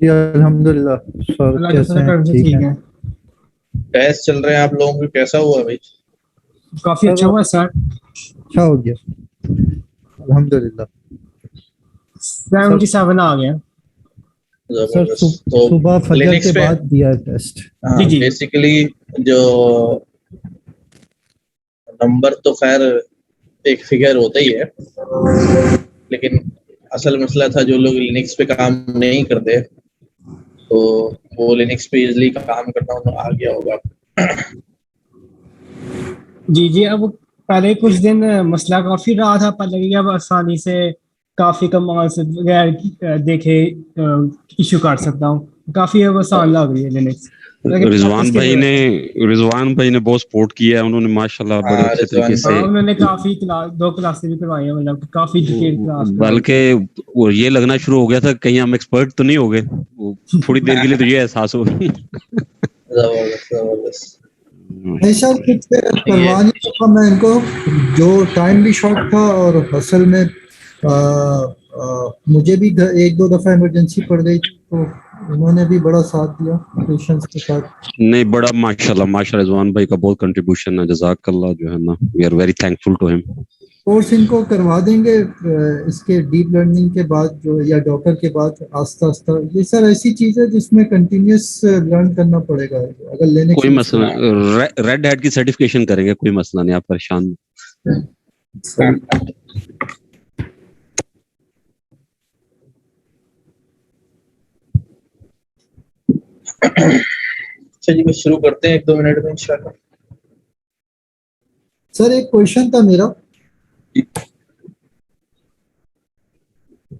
जी अल्हम्दुलिल्लाह। सर अल्लाह का कैसे हैं? शुक्र है, ठीक ठीक हैं? है। टेस्ट चल रहे हैं आप लोगों के, कैसा हुआ भाई? काफी सर अच्छा हुआ सर। अच्छा हो गया, अल्हम्दुलिल्लाह। सर 77 आ गया। सर जबरदस्त। तो सुबह फजर लिनक्स के पे, बाद दिया है टेस्ट। जी हाँ जी। बेसिकली जो नंबर तो खैर एक फिगर होता ही है, लेकिन असल मसला था जो लोग लिनक्स पे काम नहीं करते तो वो लिनक्स पे इजीली काम करना उन्हें आ गया होगा। जी जी। अब पहले कुछ दिन मसला काफी रहा था, पर लगे अब आसानी से काफी कमाल से बगैर देखे इशू कर सकता हूँ। काफी अब आसान लग रही है लिनक्स, लेकिन प्रैक्टिस रिजवान की भाई जरूरत ने है। रिजवान भाई ने बहुत सपोर्ट किया है, उन्होंने माशाल्लाह बड़े हाँ अच्छे तरीके रिजवान से। भाई, हाँ, उन्होंने काफी क्लास, 2 क्लासेस भी करवाई है, मतलब कि काफी डिटेल क्लास करवाई बल्कि वो ये लगना शुरू हो गया था कहीं हम एक्सपर्ट तो नहीं हो गए, वो थोड़ी देर के लिए तो ये एहसास हो। जबरदस्त जबरदस्त। नहीं सर, कुछ ये करवा नहीं सका मैं इनको, जो टाइम भी शॉर्ट था और असल में मुझे भी एक दो दफ़ा इमरजेंसी पड़ गई थी, तो उन्होंने भी बड़ा साथ दिया पेशेंस के साथ। नहीं, बड़ा माशाल्लाह माशाल्लाह रिजवान भाई का बहुत कंट्रीब्यूशन है, जजाकल्लाह जो है ना, we are very thankful to him. Course इनको करवा देंगे इसके डीप लर्निंग के बाद जो, या डॉकर के बाद आस्ता आस्ता। ये सर ऐसी चीज़ है जिसमें कंटिन्यूस लर्न करना पड़ेगा अगर लेने कोई की। मसला, रेड हैट की सर्टिफिकेशन करेंगे, कोई मसला नहीं, आप परेशान। सही। अच्छा जी, बस शुरू करते हैं 1-2 मिनट में इंशाल्लाह। सर एक क्वेश्चन था मेरा।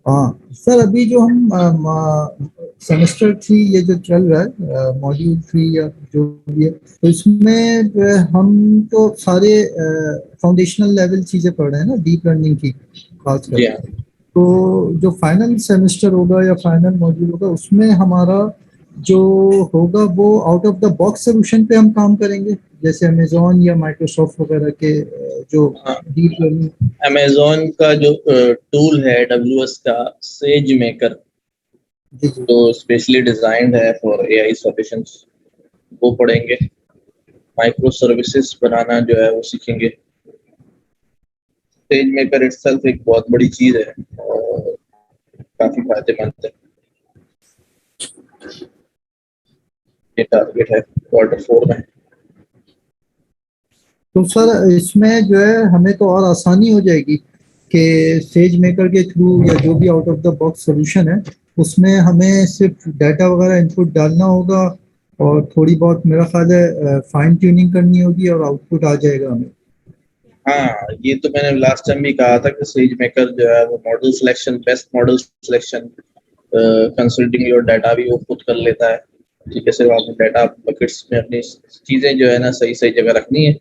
हाँ सर, अभी जो हम सेमेस्टर 3 ये जो चल रहा है, मॉड्यूल 3 या जो भी है, तो इसमें हम तो सारे फाउंडेशनल लेवल चीज़ें पढ़ रहे हैं ना, डीप लर्निंग की खासकर। जी हाँ। तो जो फाइनल सेमेस्टर होगा या फाइनल मॉड्यूल होगा, उसमें हमारा जो होगा वो out of the box solution पे हम काम करेंगे, जैसे अमेजोन या माइक्रोसॉफ्ट वगैरह के जो हाँ, डीप लर्निंग। अमेजोन का जो टूल है AWS का सेज मेकर, जी जी। जो स्पेशली डिजाइंड है फॉर एआई सॉल्यूशंस, वो पढ़ेंगे। माइक्रो सर्विसेज बनाना जो है वो सीखेंगे। सेज मेकर इटसेल्फ एक बहुत बड़ी चीज है और काफी फायदेमंद है। ये टारगेट है Q4 में। तो सर इसमें जो है हमें तो और आसानी हो जाएगी कि सेज मेकर के थ्रू या जो भी out of the box solution है, उसमें हमें सिर्फ डाटा वगैरह इनपुट डालना होगा और थोड़ी बहुत मेरा ख्याल है फाइन ट्यूनिंग करनी होगी और आउटपुट आ जाएगा हमें। हाँ, ये तो मैंने लास्ट टाइम भी कहा था कि सेज मेकर जो है वो model selection, best model selection, consulting your data भी वो खुद कर लेता है। ठीक है, सिर्फ आपने डाटा बकेट्स में अपनी चीज़ें जो है ना सही सही जगह रखनी है।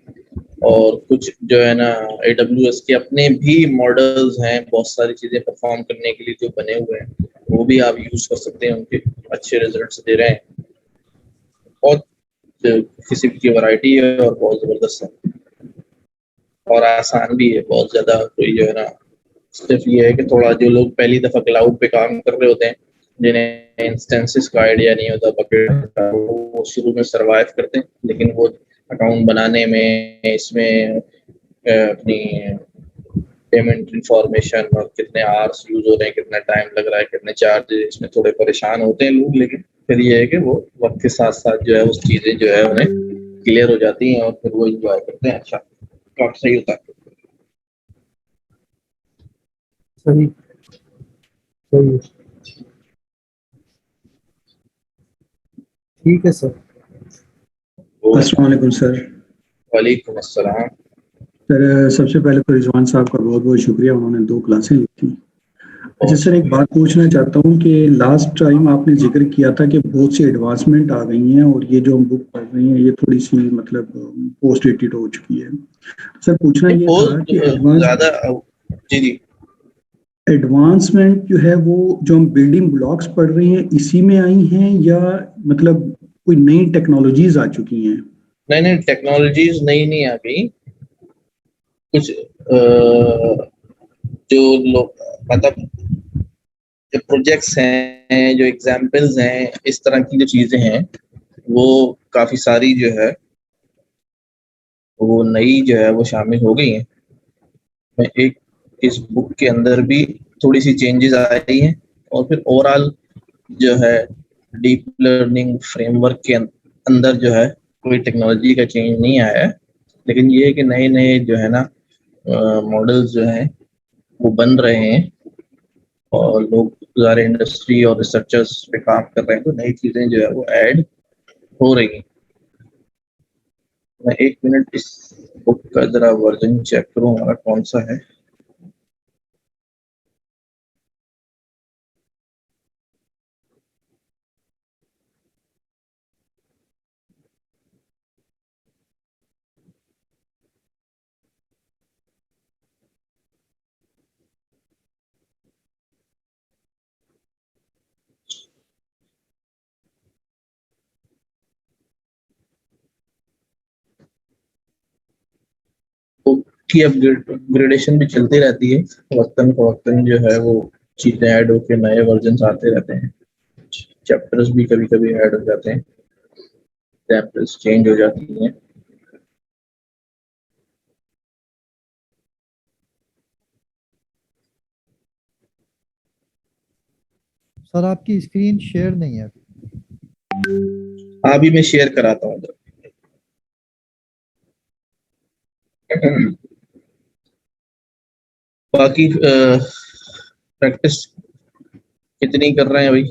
और कुछ जो है ना AWS के अपने भी मॉडल्स हैं, बहुत सारी चीज़ें परफॉर्म करने के लिए जो बने हुए हैं, वो भी आप यूज़ कर सकते हैं, उनके अच्छे रिजल्ट्स दे रहे हैं। बहुत किस्म की वैरायटी है और बहुत ज़बरदस्त है और आसान भी है बहुत ज़्यादा। कोई जो है ना, सिर्फ ये है कि थोड़ा जो लोग पहली दफ़ा क्लाउड पे काम कर रहे होते हैं, जिन्हें इंस्टेंसेस का आइडिया नहीं होता, बकेट का, वो शुरू में सर्वाइव करते हैं, लेकिन वो अकाउंट बनाने में, इसमें अपनी पेमेंट इंफॉर्मेशन और कितने आवर्स यूज हो रहे हैं, कितना टाइम लग रहा है, कितने चार्जेस, इसमें थोड़े परेशान होते हैं लोग। लेकिन फिर ये है कि वो वक्त के साथ साथ जो है उस चीज़ें जो है उन्हें क्लियर हो जाती हैं और फिर वो इंजॉय करते हैं। अच्छा, काफी सही होता है। सही सही है। ठीक है सर। अस्सलाम वालेकुम सर। वालेकुम अस्सलाम। सर सबसे पहले तो रिजवान साहब का बहुत बहुत शुक्रिया, उन्होंने 2 क्लासें ली थी। अच्छा सर, एक बात पूछना चाहता हूँ कि लास्ट टाइम आपने जिक्र किया था कि बहुत सी एडवांसमेंट आ गई हैं और ये जो हम बुक पढ़ रहे हैं ये थोड़ी सी मतलब पोस्ट डेटेड हो चुकी है। सर पूछना ये था कि ज़्यादा जी जी, एडवांसमेंट जो है वो जो हम बिल्डिंग ब्लॉक्स पढ़ रहे हैं इसी में आई हैं या मतलब कोई नई टेक्नोलॉजीज आ चुकी हैं? नहीं नहीं, टेक्नोलॉजीज नई नहीं आ गई। कुछ जो लोग मतलब जो प्रोजेक्ट्स हैं, जो एग्जाम्पल्स हैं, इस तरह की जो चीजें हैं वो काफी सारी जो है वो नई जो है वो शामिल हो गई हैं। मैं एक इस बुक के अंदर भी थोड़ी सी चेंजेस आई हैं, और फिर ओवरऑल जो है डीप लर्निंग फ्रेमवर्क के अंदर जो है कोई टेक्नोलॉजी का चेंज नहीं आया है, लेकिन ये है कि नए नए जो है ना मॉडल्स जो हैं वो बन रहे हैं और लोग सारे इंडस्ट्री और रिसर्चर्स पे काम कर रहे हैं, तो नई चीजें जो है वो ऐड हो रही हैं। मैं 1 मिनट इस बुक का जरा वर्जन चेक करूँ हमारा कौन सा है। बुक की अपग्रेडेशन भी चलती रहती है, वक्तन फवक्तन जो है वो चीजें ऐड होकर नए वर्जन आते रहते हैं, चैप्टर्स भी कभी कभी ऐड हो जाते हैं, चैप्टर्स चेंज हो जाती हैं। सर आपकी स्क्रीन शेयर नहीं है। अभी मैं शेयर कराता हूँ। बाकी प्रैक्टिस कितनी कर रहे हैं अभी?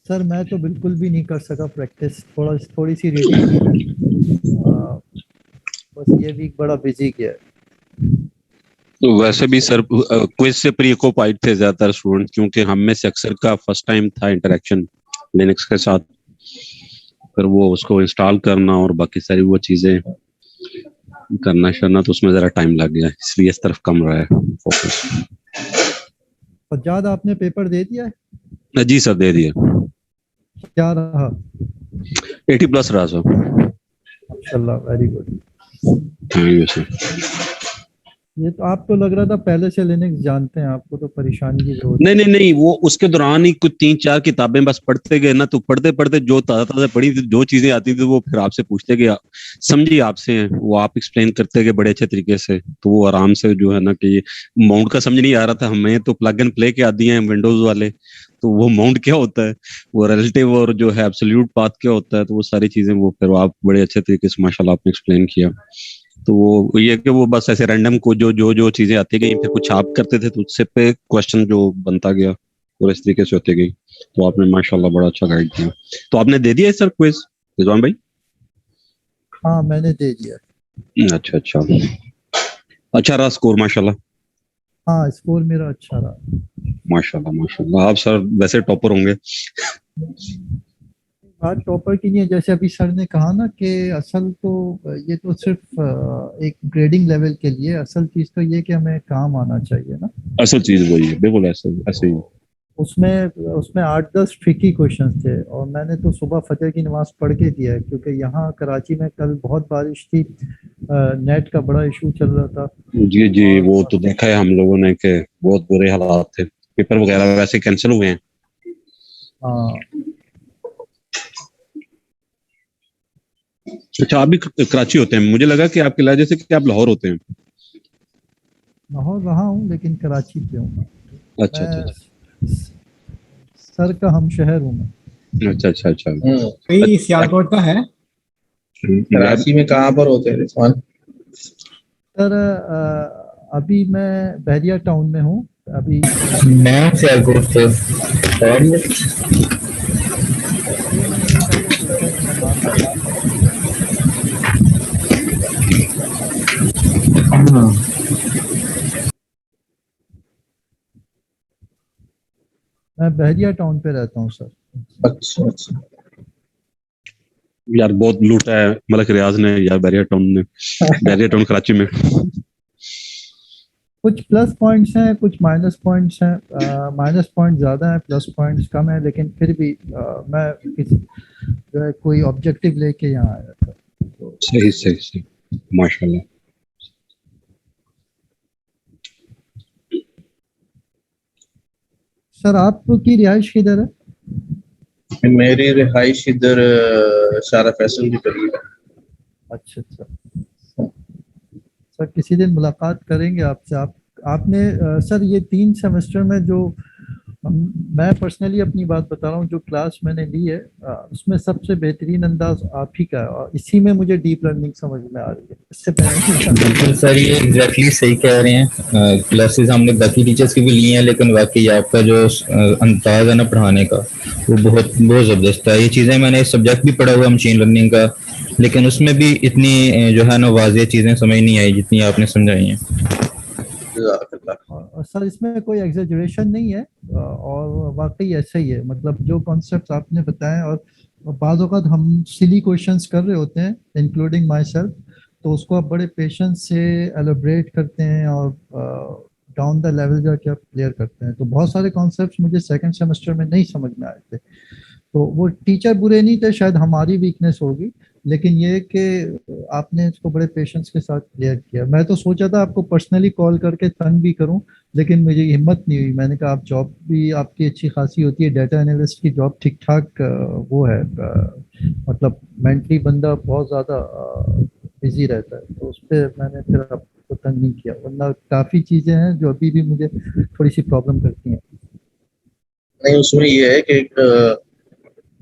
सर मैं तो बिल्कुल भी नहीं कर सका प्रैक्टिस, थोड़ी सी रीडिंग की है। बस ये वीक बड़ा बिजी गया है। तो वैसे भी सर क्विज से प्रीऑक्युपाइड थे ज्यादातर स्टूडेंट, क्योंकि हम में से अक्सर का फर्स्ट टाइम था इंटरेक्शन लिनक्स के साथ, फिर वो उसको इंस्टॉल करना और बाकी सारी वो चीजें करना तो उसमें जरा टाइम लग गया, इसलिए इस तरफ कम रहा है फोकस। फज्जाद आपने पेपर दे दिया है? जी सर दे दिया, क्या रहा? 80+ रहा सर। माशाल्लाह, वेरी गुड। Thank you. ये तो आप तो लग रहा था पहले से लिनक्स जानते हैं, आपको तो परेशानी की जरूरत नहीं नहीं नहीं, वो उसके दौरान ही कुछ 3-4 किताबें बस पढ़ते गए ना, तो पढ़ते पढ़ते जो ताजा ताजा पढ़ी थी, जो चीजें आती थी वो फिर आपसे पूछते गए, समझी आपसे हैं, वो आप एक्सप्लेन करते गए बड़े अच्छे तरीके से, तो वो आराम से जो है ना कि माउंट का समझ नहीं आ रहा था हमें, तो प्लग एंड प्ले के आदि हैं विंडोज वाले, तो वो माउंट क्या होता है, वो रिलेटिव और जो है एब्सोल्यूट पाथ क्या होता है, तो वो सारी चीजें वो फिर आप बड़े अच्छे तरीके से माशाल्लाह आपने एक्सप्लेन किया। तो वो ये कि वो बस ऐसे रैंडम को जो चीजें आती गई, फिर कुछ आप करते थे तो उससे पे क्वेश्चन जो बनता गया और इस तरीके से होती गई, तो आपने माशाल्लाह बड़ा अच्छा गाइड किया। तो आपने दे दिया है सर क्विज रिजवान भाई? हाँ मैंने दे दिया। अच्छा अच्छा, अच्छा रहा स्कोर माशाल्लाह? हाँ स्कोर मेरा अच्छा रहा। माशाल्लाह माशाल्लाह, आप सर वैसे टॉपर होंगे। बात टॉपर की नहीं है, जैसे अभी सर ने कहा ना कि असल तो ये तो सिर्फ एक ग्रेडिंग लेवल के लिए, असल चीज तो ये कि हमें काम आना चाहिए ना। असल चीज वही है, बिल्कुल ऐसे ऐसे ही। उसमें उसमें 8-10 ट्रिकी क्वेश्चंस थे, और मैंने तो सुबह फजर की नमाज पढ़ के दिया है, क्योंकि यहाँ कराची में कल बहुत बारिश थी, नेट का बड़ा इशू चल रहा था। जी जी, वो तो देखा है हम लोगों ने कि बहुत बुरे हालात थे, पेपर वगैरह वैसे कैंसिल हुए हैं। हाँ अच्छा, आप भी कराची होते हैं, मुझे लगा कि आपके लहजे से कि आप लाहौर होते हैं। लाहौर रहा हूँ लेकिन कराची पे हूँ। अच्छा अच्छा मैं सर का हम शहर हूँ मैं। अच्छा अच्छा अच्छा। वही सियालकोट का है। कराची में कहाँ पर होते हैं रिजवान? सर अभी मैं बहरिया टाउन में हूँ अभी। मैं सियालकोट से। 6 महीने पहले कोयटा में नमाज पढ़ी थी। मैं बहरिया टाउन पे रहता हूँ सर। अच्छा अच्छा। यार बहुत लूटा है मलक रियाज ने यार, बैरियर टाउन ने, बैरियर टाउन कराची में। कुछ प्लस पॉइंट्स हैं, कुछ माइनस पॉइंट्स हैं। माइनस पॉइंट ज़्यादा है, प्लस पॉइंट्स कम है, लेकिन फिर भी मैं किसी जो है कोई ऑब्जेक्टिव लेके यहाँ आया था तो। सही सही सही, माशाल्लाह। सर आपकी रिहाइश किधर है? मेरी रिहाइश इधर शारा फैसल के करीब है। अच्छा अच्छा सर, किसी दिन मुलाकात करेंगे आपसे। आपने सर ये 3 सेमेस्टर में जो मैं पर्सनली अपनी बात बता रहा हूँ, जो क्लास मैंने ली है उसमें सबसे बेहतरीन अंदाज आप ही का है, और इसी में मुझे डीप लर्निंग समझ में आ रही है, इससे पहले नहीं था। बिल्कुल सर, ये एग्जैक्टली सही कह रहे हैं। क्लासेस हमने बाकी टीचर्स की भी ली हैं, लेकिन वाकई आपका जो अंदाज है ना पढ़ाने का, वो बहुत बहुत ज़बरदस्त है। ये चीज़ें मैंने सब्जेक्ट भी पढ़ा हुआ मशीन लर्निंग का, लेकिन उसमें भी इतनी जो है ना वाज़ेह चीज़ें समझ नहीं आई जितनी आपने समझाई हैं। जज़ाकल्लाह। और सर इसमें कोई एग्जेजरेशन नहीं है, और वाकई ऐसा ही है, मतलब जो कॉन्सेप्ट्स आपने बताए, और बाज़ औक़ात हम सिली क्वेश्चंस कर रहे होते हैं इंक्लूडिंग माई सेल्फ, तो उसको आप बड़े पेशेंस से एलोब्रेट करते हैं और डाउन द लेवल जाके आप क्लियर करते हैं। तो बहुत सारे कॉन्सेप्ट्स मुझे सेकंड सेमेस्टर में नहीं समझ में आए थे, तो वो टीचर बुरे नहीं थे, शायद हमारी वीकनेस होगी, लेकिन ये कि आपने इसको बड़े पेशेंस के साथ क्लियर किया। मैं तो सोचा था आपको पर्सनली कॉल करके तंग भी करूं, लेकिन मुझे हिम्मत नहीं हुई। मैंने कहा आप जॉब भी आपकी अच्छी खासी होती है, डाटा एनालिस्ट की जॉब ठीक ठाक वो है, मतलब मेंटली बंदा बहुत ज़्यादा बिजी रहता है, तो उस पर मैंने फिर आपको तंग नहीं किया, वरना काफ़ी चीज़ें हैं जो अभी भी मुझे थोड़ी सी प्रॉब्लम करती हैं। नहीं, उसमें ये है कि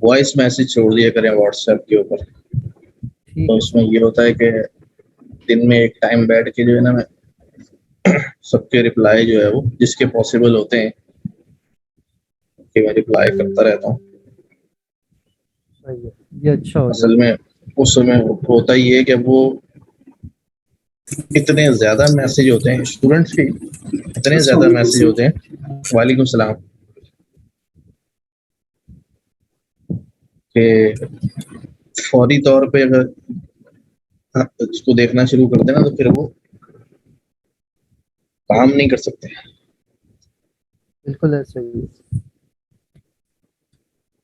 वॉइस मैसेज छोड़ दिया करें व्हाट्सएप के ऊपर। ठीक तो है उसमें सर। ये होता है कि दिन में एक टाइम बैठ के जो है ना, मैं सबके रिप्लाई जो है वो जिसके पॉसिबल होते हैं कि मैं रिप्लाई करता रहता हूँ। सही है, ये अच्छा हो असल जाएगा। में उस समय होता ही है कि वो इतने ज़्यादा मैसेज होते हैं स्टूडेंट्स के, इतने ज़्यादा मैसेज होते हैं, वालेकुम सलाम, कि फौरी तौर पे अगर आप उसको देखना शुरू कर देना तो फिर वो काम नहीं कर सकते। बिल्कुल ऐसा ही है।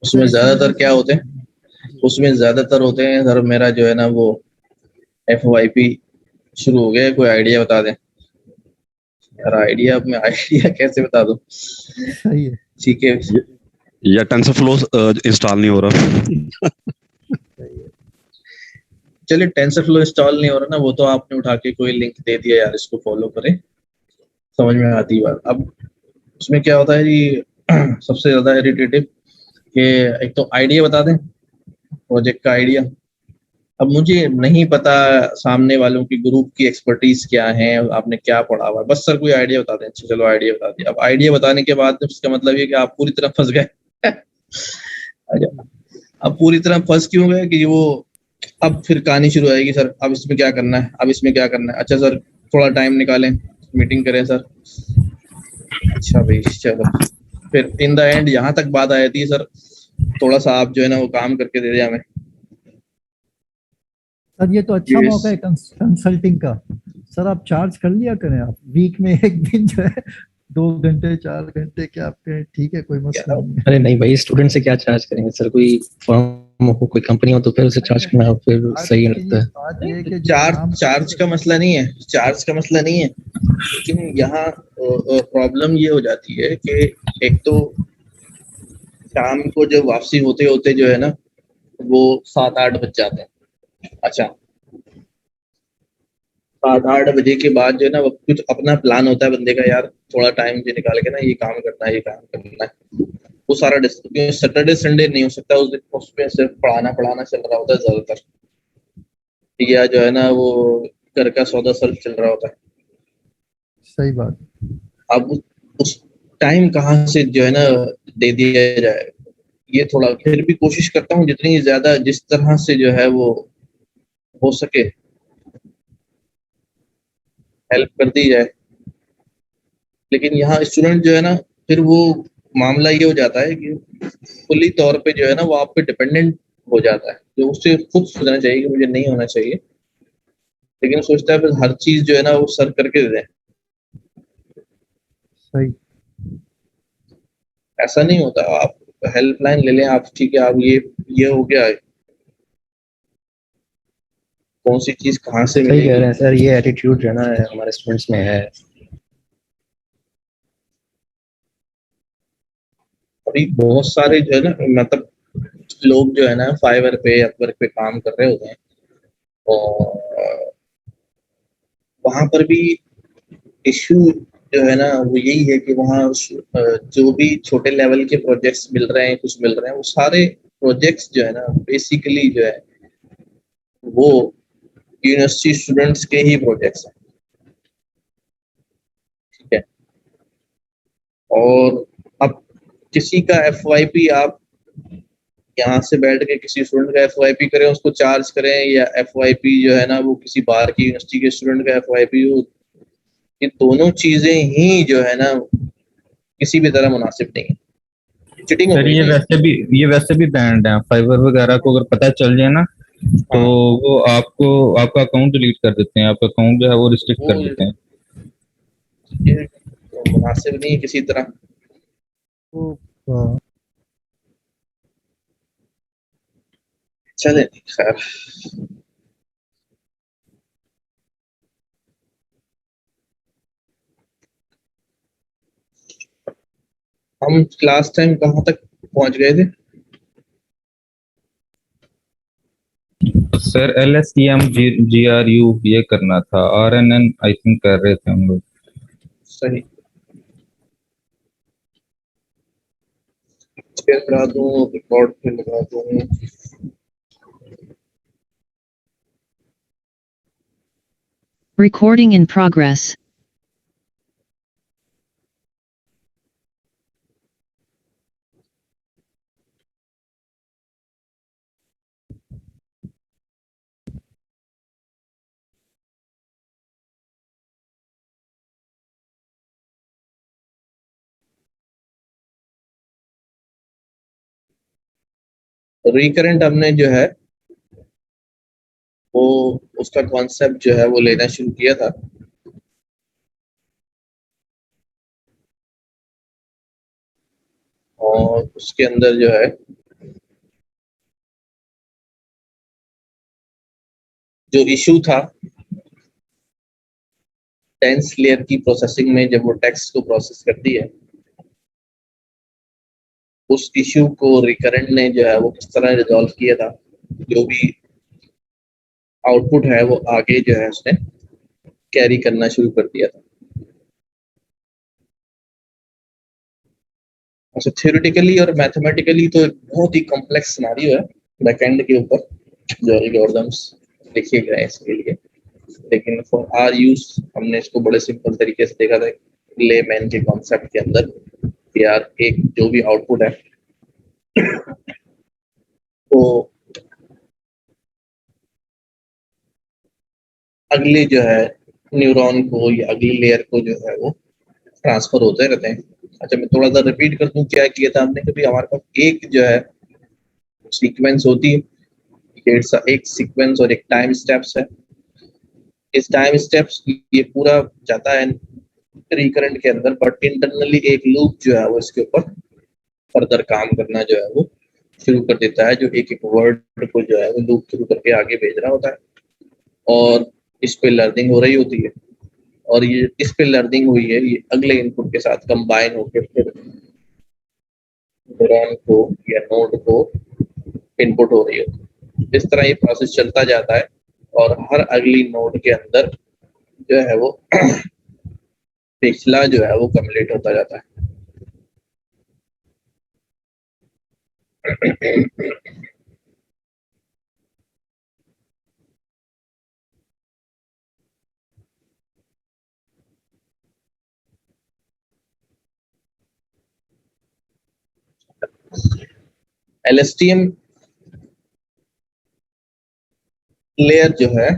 उसमें ज़्यादातर क्या होते हैं, उसमें ज़्यादातर होते हैं सर, मेरा जो है ना वो FYP शुरू हो गया है, कोई आइडिया बता दें। यार आइडिया, अब मैं आइडिया कैसे बता दूं? सही है। ठीक है, या टेंसरफ्लो इंस्टॉल नहीं हो रहा। सही है। चलिए टेंसरफ्लो इंस्टॉल नहीं हो रहा ना, वो तो आपने उठा के कोई लिंक दे दिया यार, इसको फॉलो करें, समझ में आती है बात। अब उसमें क्या होता है जी, सबसे ज़्यादा इरिटेटिव कि एक तो आइडिया बता दें, प्रोजेक्ट का आइडिया। अब मुझे नहीं पता सामने वालों की ग्रुप की एक्सपर्टीज क्या है, आपने क्या पढ़ा हुआ है, बस सर कोई आइडिया बता दें। अच्छा चलो आइडिया बता दिया। अब आइडिया बताने के बाद उसका मतलब ये कि आप पूरी तरह फंस गए। अच्छा, अब पूरी तरह फंस क्यों गए कि वो अब फिर कहानी शुरू आएगी, सर अब इसमें क्या करना है, अब इसमें क्या करना है, अच्छा सर थोड़ा टाइम निकालें, मीटिंग करें सर। अच्छा भाई चलो, फिर इन द एंड यहाँ तक बात आई थी, सर थोड़ा सा आप जो है ना वो काम करके दे दिया हमें। सर ये तो अच्छा मौका है कंसल्टिंग का। सर आप चार्ज कर लिया करें, आप वीक में एक दिन जो है 2 घंटे 4 घंटे क्या आपके, ठीक है, कोई मसला नहीं है। अरे नहीं भाई, स्टूडेंट से क्या चार्ज करेंगे सर? कोई फर्म हो, कोई कंपनी हो तो फिर उसे चार्ज करना फिर सही लगता है। बात ये है कि जो चार्ज काम चार्ज का मसला नहीं है, चार्ज का मसला नहीं है, लेकिन यहाँ प्रॉब्लम ये हो जाती है कि एक तो शाम को जब वापसी होते होते जो है ना वो 7-8 बज जाते हैं। अच्छा, 7-8 बजे के बाद जो है ना वो कुछ अपना प्लान होता है बंदे का, यार थोड़ा टाइम जो निकाल के ना ये काम करना है, ये काम करना है, वो सारा सैटरडे संडे नहीं हो सकता उस दिन, उसमें सिर्फ पढ़ाना पढ़ाना चल रहा होता है ज्यादातर, या जो है ना वो घर का सौदा सर्फ चल रहा होता है। सही बात। अब उस टाइम कहाँ से जो है ना दे दिया जाए, ये थोड़ा फिर भी कोशिश करता हूँ जितनी ज्यादा जिस तरह से जो है वो हो सके हेल्प कर दी जाए। लेकिन यहाँ स्टूडेंट जो है ना, फिर वो मामला ये हो जाता है कि फुली तौर पे जो है ना वो आप पे डिपेंडेंट हो जाता है, जो उससे खुद सोचना चाहिए कि मुझे नहीं होना चाहिए, लेकिन सोचता है फिर हर चीज जो है ना वो सर करके दे दें। सही। ऐसा नहीं होता, आप हेल्पलाइन ले लें आप, ठीक है आप ये हो गया है, कौन सी चीज कहाँ से सही कह मिलेगी। रहे हैं सर, ये एटीट्यूड जो है ना हमारे स्टूडेंट्स में है। अभी बहुत सारे जो है ना, मतलब लोग जो है ना फाइवर पे, अपवर्क पे काम कर रहे होते हैं, और वहां पर भी इशू जो है ना वो यही है कि वहाँ जो भी छोटे लेवल के प्रोजेक्ट्स मिल रहे हैं, कुछ मिल रहे हैं, वो सारे प्रोजेक्ट्स जो है ना बेसिकली जो है वो यूनिवर्सिटी स्टूडेंट्स के ही प्रोजेक्ट्स हैं, ठीक है। और अब किसी का FYP आप यहाँ से बैठ के किसी स्टूडेंट का FYP करें, उसको चार्ज करें, या FYP जो है ना वो किसी बाहर की यूनिवर्सिटी के स्टूडेंट का FYP हो, ये दोनों चीजें ही जो है ना किसी भी तरह मुनासिब नहीं है, चिटिंग हो सर गई ना। ये वैसे भी बैंड है, फाइवर वगैरह को अगर पता चल जाए ना तो हाँ, वो आपको आपका अकाउंट डिलीट कर देते हैं, आपका अकाउंट जो है वो रिस्ट्रिक्ट वो कर देते हैं। ये तो मुनासिब नहीं है किसी तरह। तो अ, चले खैर, हम लास्ट टाइम कहाँ तक पहुंच गए थे? सर LSTM GRU ये करना था, RNN आई थिंक कर रहे थे हम लोग। सही, शेयर करा दूं, रिकॉर्ड पे लगा दूं। Recording in progress. रिकरेंट हमने जो है वो उसका कॉन्सेप्ट जो है वो लेना शुरू किया था, और उसके अंदर जो है जो इशू था टेंस लेयर की प्रोसेसिंग में, जब वो टेक्स्ट को प्रोसेस करती है, उस इशू को रिकरेंट ने जो है वो किस तरह रिजॉल्व किया था, जो भी आउटपुट है वो आगे जो है उसने कैरी करना शुरू कर दिया था। अच्छा, थ्योरेटिकली और मैथमेटिकली तो एक बहुत ही कॉम्प्लेक्स सिनेरियो है बैकएंड के ऊपर, जो एल्गोरिथम्स लिखे गए हैं इसके लिए, लेकिन फॉर आर यूज हमने इसको बड़े सिंपल तरीके से देखा था, लेमैन के कॉन्सेप्ट के अंदर कि यार एक जो भी आउटपुट है तो अगले जो है न्यूरॉन को या अगली लेयर को जो है वो ट्रांसफर होते रहते हैं। अच्छा, मैं थोड़ा सा रिपीट कर दूं क्या किया था हमने। कभी हमारे पास एक जो है सीक्वेंस होती है, एक सीक्वेंस और एक टाइम स्टेप्स है। इस टाइम स्टेप्स ये पूरा जाता है रिकरेंट के अंदर, बट इंटरनली एक लूप जो है वो इसके ऊपर फर्दर काम करना जो है वो शुरू कर देता है, जो एक एक वर्ड को जो है वो लूप शुरू करके आगे भेज रहा होता है, और इस पे लर्निंग हो रही होती है, और ये इस पे लर्निंग हुई है ये अगले इनपुट के साथ कंबाइन होकर फिर न्यूरॉन को या नोड को इनपुट हो रही होती है। इस तरह ये प्रोसेस चलता जाता है, और हर अगली नोड के अंदर जो है वो पिछला जो है वो कंप्लीट होता जाता है। LSTM लेयर जो है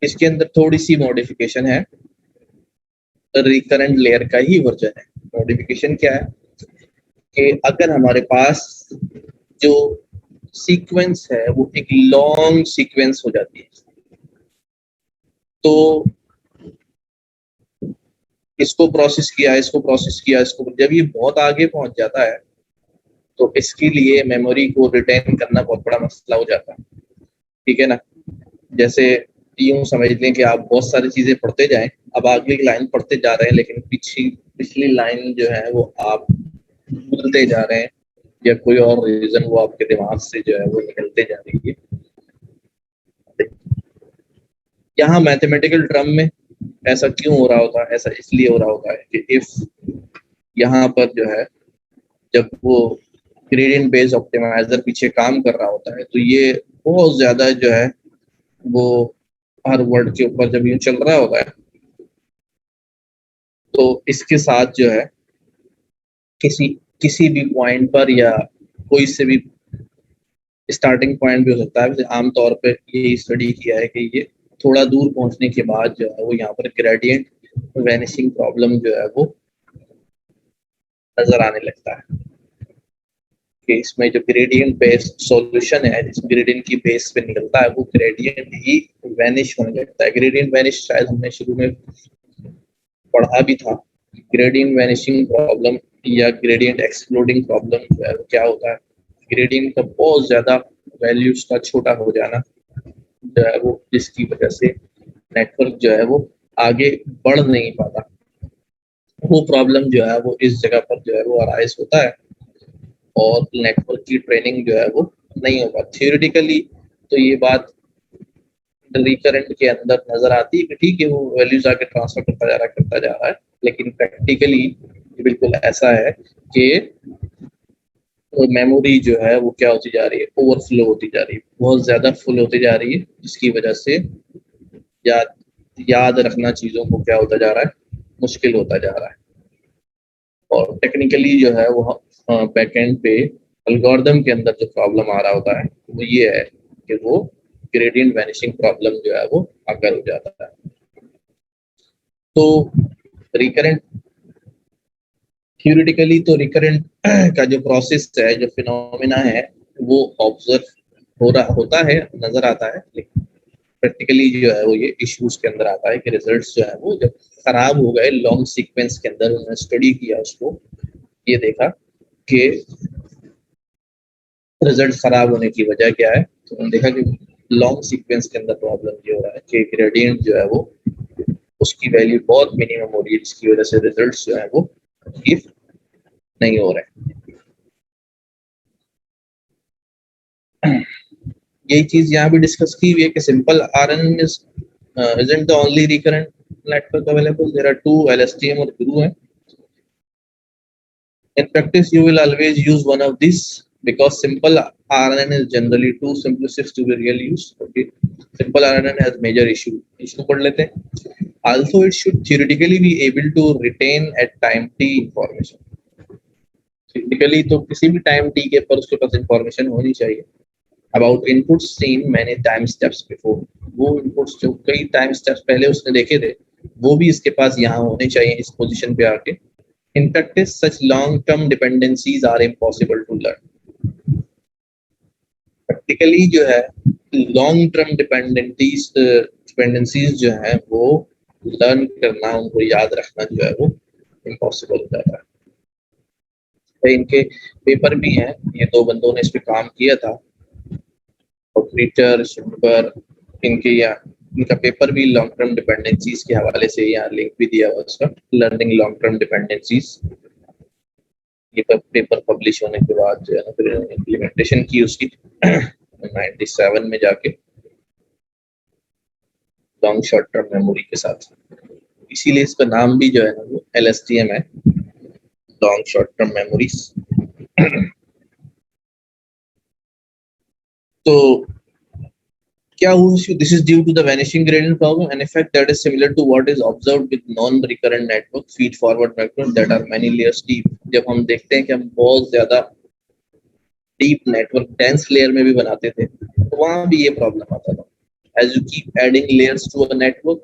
इसके अंदर थोड़ी सी मॉडिफिकेशन है, रिकरेंट लेयर का ही वर्जन है। मॉडिफिकेशन क्या है कि अगर हमारे पास जो सीक्वेंस है वो एक लॉन्ग सीक्वेंस हो जाती है, तो इसको प्रोसेस किया, इसको प्रोसेस किया, इसको, जब ये बहुत आगे पहुंच जाता है तो इसके लिए मेमोरी को रिटेन करना बहुत बड़ा मसला हो जाता है, ठीक है ना। जैसे यूं समझ लें कि आप बहुत सारी चीजें पढ़ते जाएं, अब अगली लाइन पढ़ते जा रहे हैं लेकिन पिछली लाइन जो है वो आप भूलते जा रहे हैं, या कोई और रीजन वो आपके दिमाग से जो है वो निकलते जा रही है। यहाँ मैथमेटिकल टर्म में ऐसा क्यों हो रहा होता है? ऐसा इसलिए हो रहा होता है कि इफ यहाँ पर जो है जब वो ग्रेडियंट बेस्ड ऑप्टिमाइजर पीछे काम कर रहा होता है तो ये बहुत ज्यादा जो है वो हर वर्ड के ऊपर जब ये चल रहा होता है तो इसके साथ जो है किसी किसी भी पॉइंट पर या कोई से भी स्टार्टिंग पॉइंट भी हो सकता है। वैसे आमतौर पे यही स्टडी किया है कि ये थोड़ा दूर पहुंचने के बाद जो है वो यहाँ पर ग्रेडियंट वैनिशिंग प्रॉब्लम जो है वो नजर आने लगता है कि इसमें जो ग्रेडियंट बेस्ड सॉल्यूशन है, जिस ग्रेडियंट की बेस पे निकलता है वो ग्रेडियंट ही वैनिश होने लगता है। ग्रेडियंट वैनिश शायद हमने शुरू में पढ़ा भी था। ग्रेडियंट वैनिशिंग प्रॉब्लम या ग्रेडियंट एक्सप्लोडिंग प्रॉब्लम जो है वो क्या होता है? ग्रेडियंट का बहुत ज्यादा वैल्यूज का छोटा हो जाना जो है वो, जिसकी वजह से नेटवर्क जो है वो आगे बढ़ नहीं पाता। वो प्रॉब्लम जो है वो इस जगह पर जो है वो अराइज होता है और नेटवर्क की ट्रेनिंग जो है वो नहीं हो पाती। थियोरेटिकली तो ये बात रिकरेंट के अंदर नजर आती है कि ठीक है वो वैल्यूज आके ट्रांसफर करता जा रहा है, लेकिन प्रैक्टिकली बिल्कुल ऐसा है कि मेमोरी जो है वो क्या होती जा रही है? ओवरफ्लो होती जा रही है, बहुत ज्यादा फुल होती जा रही है, जिसकी वजह से याद रखना चीजों को क्या होता जा रहा है? मुश्किल होता जा रहा है। और टेक्निकली जो है वो बैकएंड पे एल्गोरिदम के अंदर जो प्रॉब्लम आ रहा होता है वो ये है कि वो ग्रेडियंट वैनिशिंग प्रॉब्लम जो है वो अगर हो जाता है। तो रिकरेंट थियोरेटिकली तो रिकरेंट का जो प्रोसेस है, जो फिनोमिना है वो ऑब्जर्व होता है, नजर आता है, लेकिन प्रैक्टिकली जो है वो ये इश्यूज के अंदर आता है कि रिजल्ट्स जो है वो जब खराब हो गए लॉन्ग सीक्वेंस के अंदर, उन्होंने स्टडी किया उसको, ये देखा कि रिजल्ट खराब होने की वजह क्या है। तो उन्होंने देखा कि लॉन्ग सीक्वेंस के अंदर प्रॉब्लम ये हो रहा है कि ग्रेडियंट जो है वो उसकी वैल्यू बहुत मिनिमम हो रही है, जिसकी वजह से रिजल्ट्स जो है वो अचीव नहीं हो रहे। यही चीज यहाँ भी डिस्कस की हुई है कि simple RNN isn't the only recurrent network available. There are two, LSTM और GRU हैं. In practice, you will always use one of these because simple RNN is generally too simplistic to be real use. Okay, simple RNN has major issue पढ़ लेते हैं. Also, it should theoretically be able to retain at time t information. Theoretically तो किसी भी time t के पर उसके पास information होनी चाहिए about inputs seen many time steps before. वो inputs जो कई time steps पहले उसने देखे थे वो भी इसके पास यहाँ होने चाहिए इस पोजीशन पे आके. In practice, such long-term dependencies are impossible to learn. Practically जो है long-term dependencies जो है वो learn करना, उनको याद रखना जो है वो impossible हो जाता है. इनके पेपर भी हैं, ये दो बंदों ने इस पे काम किया था, ऑपरेटर शिम्बर, इनका पेपर भी लॉन्ग टर्म डिपेंडेंसीज के हवाले से यहाँ लिंक भी दिया हुआ उसका, लर्निंग लॉन्ग टर्म डिपेंडेंसीज. ये पेपर पब्लिश होने के बाद जो है ना फिर इम्प्लीमेंटेशन की उसकी 97 में जाके लॉन्ग शॉर्ट टर्म मेमोरी के साथ. इसीलिए इसका नाम भी जो है ना वो LSTM है, लॉन्ग शॉर्ट टर्म मेमोरीज. तो क्या हुआ? This is due to the vanishing gradient problem, an effect that is similar to what is observed with non-recurrent network feed forward network that are many layers deep. जब हम देखते हैं कि हम बहुत ज्यादा deep network dense layer में भी बनाते थे तो वहां भी ये प्रॉब्लम आता था. As you keep adding layers to a network,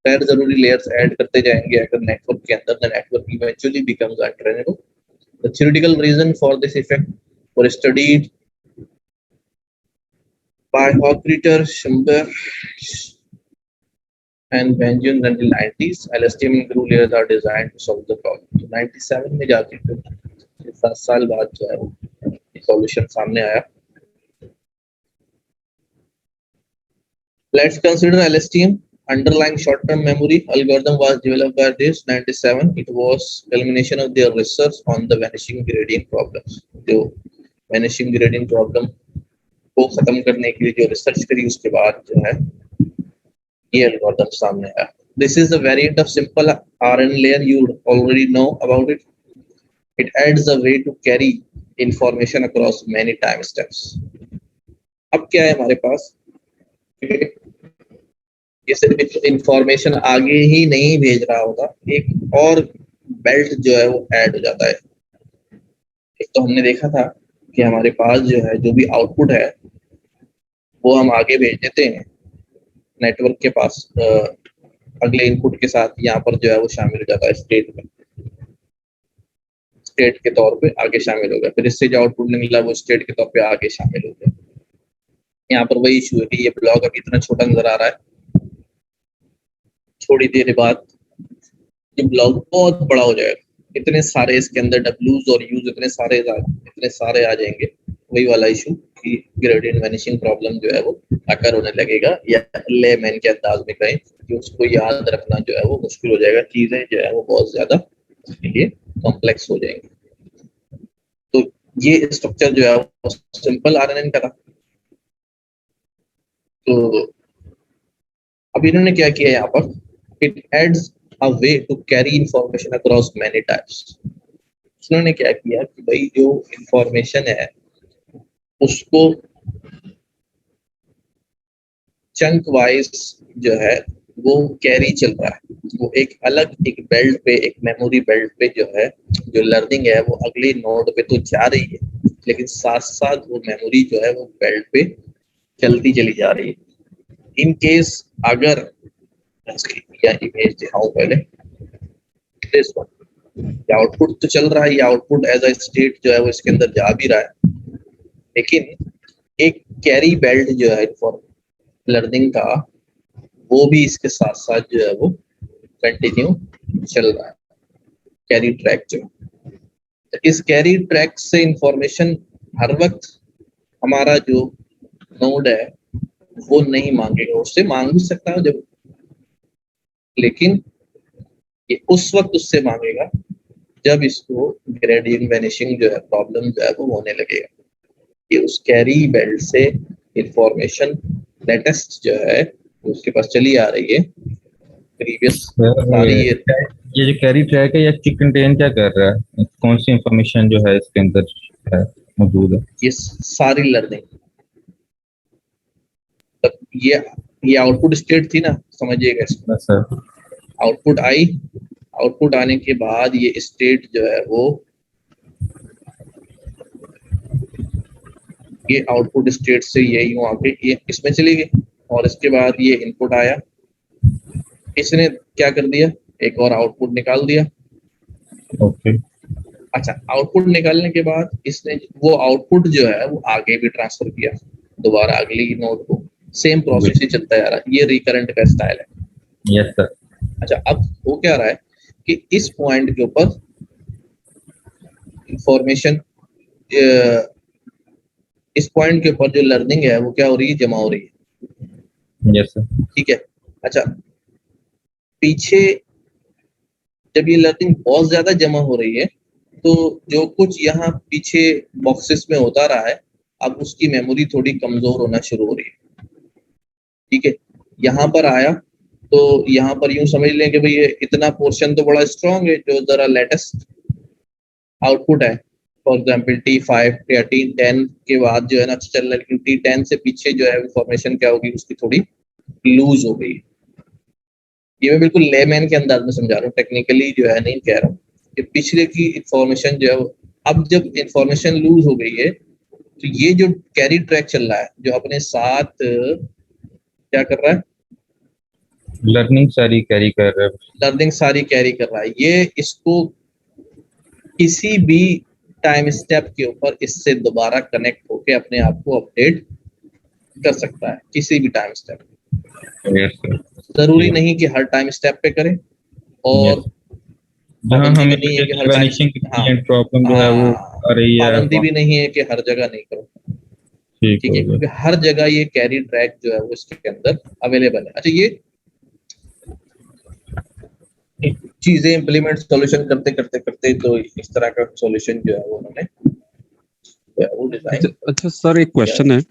गैर जरूरी layers ऐड करते जाएंगे अगर नेटवर्क के अंदर, the network eventually becomes untrainable. The theoretical reason for this effect were studied by Hochreiter, Schumber, and Benjamin in the 90s. LSTM and GRU layers are designed to solve the problem. तो 97 में जाके फिर 7 साल बाद जो है वो solution सामने आया. Let's consider LSTM. Underlying short-term memory algorithm was developed by this 97. It was culmination of their research on the vanishing gradient problems. जो vanishing gradient problem को खत्म करने के लिए जो रिसर्च करी उसके बाद जो है ये एल्गोरिथम सामने आया. This is a variant of simple RN layer. You already know about it. It adds a way to carry information across many time steps. अब क्या है हमारे पास? ये सिर्फ इंफॉर्मेशन आगे ही नहीं भेज रहा होता, एक और बेल्ट जो है वो ऐड हो जाता है. एक तो हमने देखा था कि हमारे पास जो है जो भी आउटपुट है वो हम आगे भेज देते हैं नेटवर्क के पास अगले इनपुट के साथ. यहाँ पर जो है वो शामिल हो जाता है स्टेट में, स्टेट के तौर पे आगे शामिल हो गया. फिर इससे जो आउटपुट निकला वो स्टेट के तौर पे आगे शामिल हो गया. यहाँ पर वही इशू है कि ये ब्लॉक अभी इतना छोटा नजर आ रहा है, थोड़ी देर बाद ये ब्लॉक बहुत बड़ा हो जाएगा. इतने सारे इसके अंदर डब्ल्यूज और यूज इतने सारे आ जाएंगे. वही वाला इशू कि ग्रेडियंट वैनिशिंग प्रॉब्लम जो है वो आकर होने लगेगा, या लेमैन के अंदाज में कहें कि उसको याद रखना जो है वो मुश्किल हो जाएगा. चीजें जो है वो बहुत ज्यादा उसके लिए कॉम्प्लेक्स हो जाएंगी. तो ये स्ट्रक्चर जो है वो सिंपल आरएनएन का था. तो अब इन्होंने क्या किया यहाँ पर, it adds a way to carry information across many types. उन्होंने क्या किया कि भाई जो इंफॉर्मेशन है उसको चंक वाइज जो है वो कैरी चल रहा है. वो एक अलग एक बेल्ट पे, एक मेमोरी बेल्ट पे जो है जो लर्निंग है वो अगले नोड पे तो जा रही है, लेकिन साथ साथ वो मेमोरी जो है वो बेल्ट पे चलती चली जा रही है. इन केस अगर या इमेज दिखाऊं पहले, दिस वन, ये आउटपुट तो चल रहा है, ये आउटपुट एज अ स्टेट जो है वो इसके अंदर जा भी रहा है, लेकिन एक कैरी बेल्ट जो है फॉर लर्निंग का वो भी इसके साथ साथ जो है वो कंटिन्यू चल रहा है. कैरी ट्रैक जो, तो इस कैरी ट्रैक से इंफॉर्मेशन हर वक्त हमारा जो नोड है वो नहीं मांगेगा. उससे मांग भी सकता है जब, लेकिन ये उस वक्त उससे मांगेगा जब इसको ग्रेडियंट वैनिशिंग जो है प्रॉब्लम जो है वो होने लगेगा. ये उस कैरी बेल्ट से इंफॉर्मेशन लेटेस्ट जो है उसके पास चली आ रही है. प्रीवियस सारी ये जो कैरी ट्रैक है, ये एक्चुअली कंटेन क्या कर रहा है, कौन सी इंफॉर्मेशन जो है इसके अंदर है मौजूद है? ये सारी लर्निंग, तब ये आउटपुट स्टेट थी ना, समझिएगा इसको. सर आउटपुट आई, आउटपुट आने के बाद ये स्टेट जो है वो, ये आउटपुट स्टेट से ये यूं आके ये इसमें चली गई, और इसके बाद ये इनपुट आया, इसने क्या कर दिया, एक और आउटपुट निकाल दिया. ओके. अच्छा, आउटपुट निकालने के बाद इसने वो आउटपुट जो है वो आगे भी ट्रांसफर किया दोबारा अगली नोड को. सेम प्रोसेस ही चलता जा रहा है. ये रिकरेंट का स्टाइल है. Yes sir. अच्छा, अब वो क्या रहा है कि इस पॉइंट के ऊपर इंफॉर्मेशन, इस पॉइंट के ऊपर जो लर्निंग है वो क्या हो रही है, जमा हो रही है. Yes sir. ठीक है. अच्छा, पीछे जब ये लर्निंग बहुत ज्यादा जमा हो रही है तो जो कुछ यहाँ पीछे बॉक्सेस में होता रहा है, अब उसकी मेमोरी थोड़ी कमजोर होना शुरू हो रही है. ठीक है, यहाँ पर आया तो यहाँ पर यूं समझ लें कि भाई ये इतना पोर्शन तो बड़ा स्ट्रॉन्ग है जो जरा लेटेस्ट आउटपुट है. फॉर एग्जाम्पल T5 या T10 के बाद जो है ना चल रहा है, लेकिन T10 से पीछे जो है इंफॉर्मेशन क्या होगी, उसकी थोड़ी लूज हो गई. ये मैं बिल्कुल लेमैन के अंदाज में समझा रहा हूँ, टेक्निकली जो है नहीं कह रहा हूँ. कि पिछले की इंफॉर्मेशन जो है अब जब इंफॉर्मेशन लूज हो गई है तो ये जो कैरी ट्रैक चल रहा है जो अपने साथ क्या कर रहा है, लर्निंग सारी कैरी कर रहा है. लर्निंग सारी कैरी कर रहा है. ये इसको किसी भी टाइम स्टेप के ऊपर इससे दोबारा कनेक्ट होके अपने आप को अपडेट कर सकता है किसी भी टाइम स्टेप. जरूरी नहीं कि हर टाइम स्टेप पे करे, और जहाँ हमें नहीं है कि हर वैनिशिंग प्रॉब्लम जो है वो आ रही है, पाबंदी भी नहीं है कि हर जगह नहीं करो. ठीक है, क्योंकि हर जगह ये कैरी ट्रैक जो है वो इसके अंदर अवेलेबल है। अच्छा, ये चीजें इम्प्लीमेंट सॉल्यूशन करते करते करते तो इस तरह का सॉल्यूशन जो है वो उन्होंने वो डिजाइन। अच्छा सर, एक क्वेश्चन है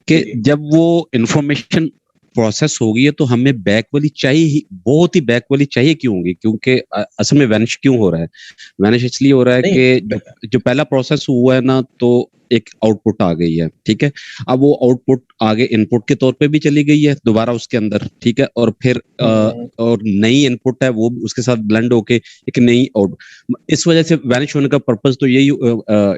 कि जब वो इंफॉर्मेशन प्रोसेस होगी है तो हमें बैक वाली चाहिए ही, बहुत ही बैक वाली चाहिए क्यों होगी? क्योंकि असल में वैनिश क्यों हो रहा है? वैनिश इसलिए हो रहा है कि जो पहला प्रोसेस हुआ है ना, तो एक आउटपुट आ गई है, ठीक है। अब वो आउटपुट आगे इनपुट के तौर पे भी चली गई है दोबारा उसके अंदर, ठीक है, और फिर और नई इनपुट है वो उसके साथ ब्लेंड होके एक नई आउट। इस वजह से वैनिश होने का पर्पस तो यही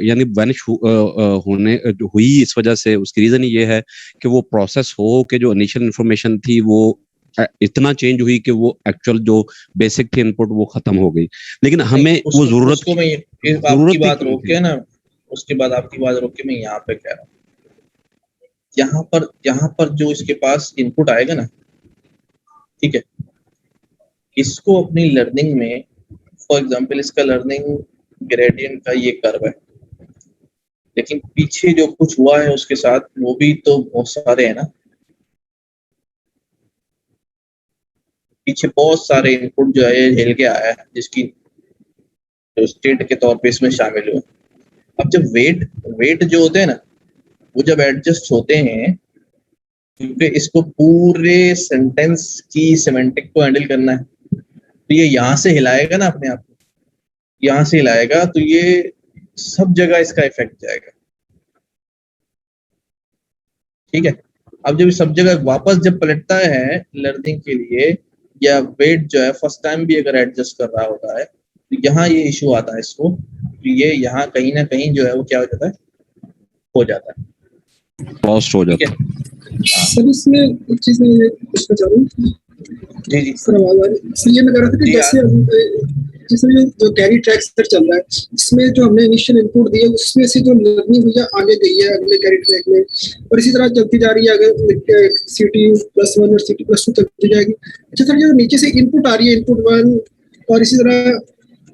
यानी वैनिश होने हुई इस वजह से, उसकी रीजन ये है कि वो प्रोसेस हो कि जो इनिशियल इंफॉर्मेशन थी वो इतना चेंज हुई कि वो एक्चुअल जो बेसिक थी इनपुट वो खत्म हो गई। लेकिन हमें वो जरूरत आपकी बात रोक के ना, उसके बाद आपकी बात रोक के मैं यहाँ पे कह रहा हूँ, यहाँ पर जो इसके पास इनपुट आएगा ना, ठीक है, इसको अपनी लर्निंग में, फॉर एग्जांपल इसका लर्निंग ग्रेडियंट का ये कर्व है, लेकिन पीछे जो कुछ हुआ है उसके साथ वो भी तो बहुत सारे है ना, पीछे बहुत सारे इनपुट जो है झेल के आया है जिसकी जो स्टेट के तौर पे इसमें शामिल हुए। अब जब वेट जो होते हैं ना, वो जब एडजस्ट होते हैं, क्योंकि इसको पूरे सेंटेंस की सिमेंटिक को हैंडल करना है, तो ये यहाँ से हिलाएगा ना अपने आप को, यहाँ से हिलाएगा तो ये सब जगह इसका इफेक्ट जाएगा, ठीक है। अब जब सब जगह वापस जब पलटता है लर्निंग के लिए, या वेट जो है फर्स्ट टाइम भी अगर एडजस्ट कर रहा होता है, तो यहाँ ये इशू आता है इसको, तो ये यहाँ कहीं ना कहीं जो है वो क्या हो जाता है, कॉस्ट हो जाता है। सर इसमें एक चीज मैं पूछना चाह रहा हूँ। जी सर आवाज आ रही? सर ये मैं कह रहा था कि जैसे जो कैरी ट्रैक सर चल रहा है, इसमें जो हमने इनिशियल इनपुट दिए उसमें से जो लर्निंग हुई है आगे गई है अगले कैरी ट्रैक में, और इसी तरह चलती जा रही है, अगर CT+1 और CT+2 चलती जाएगी। अच्छा सर, जो नीचे से इनपुट आ रही है, इनपुट 1, और इसी तरह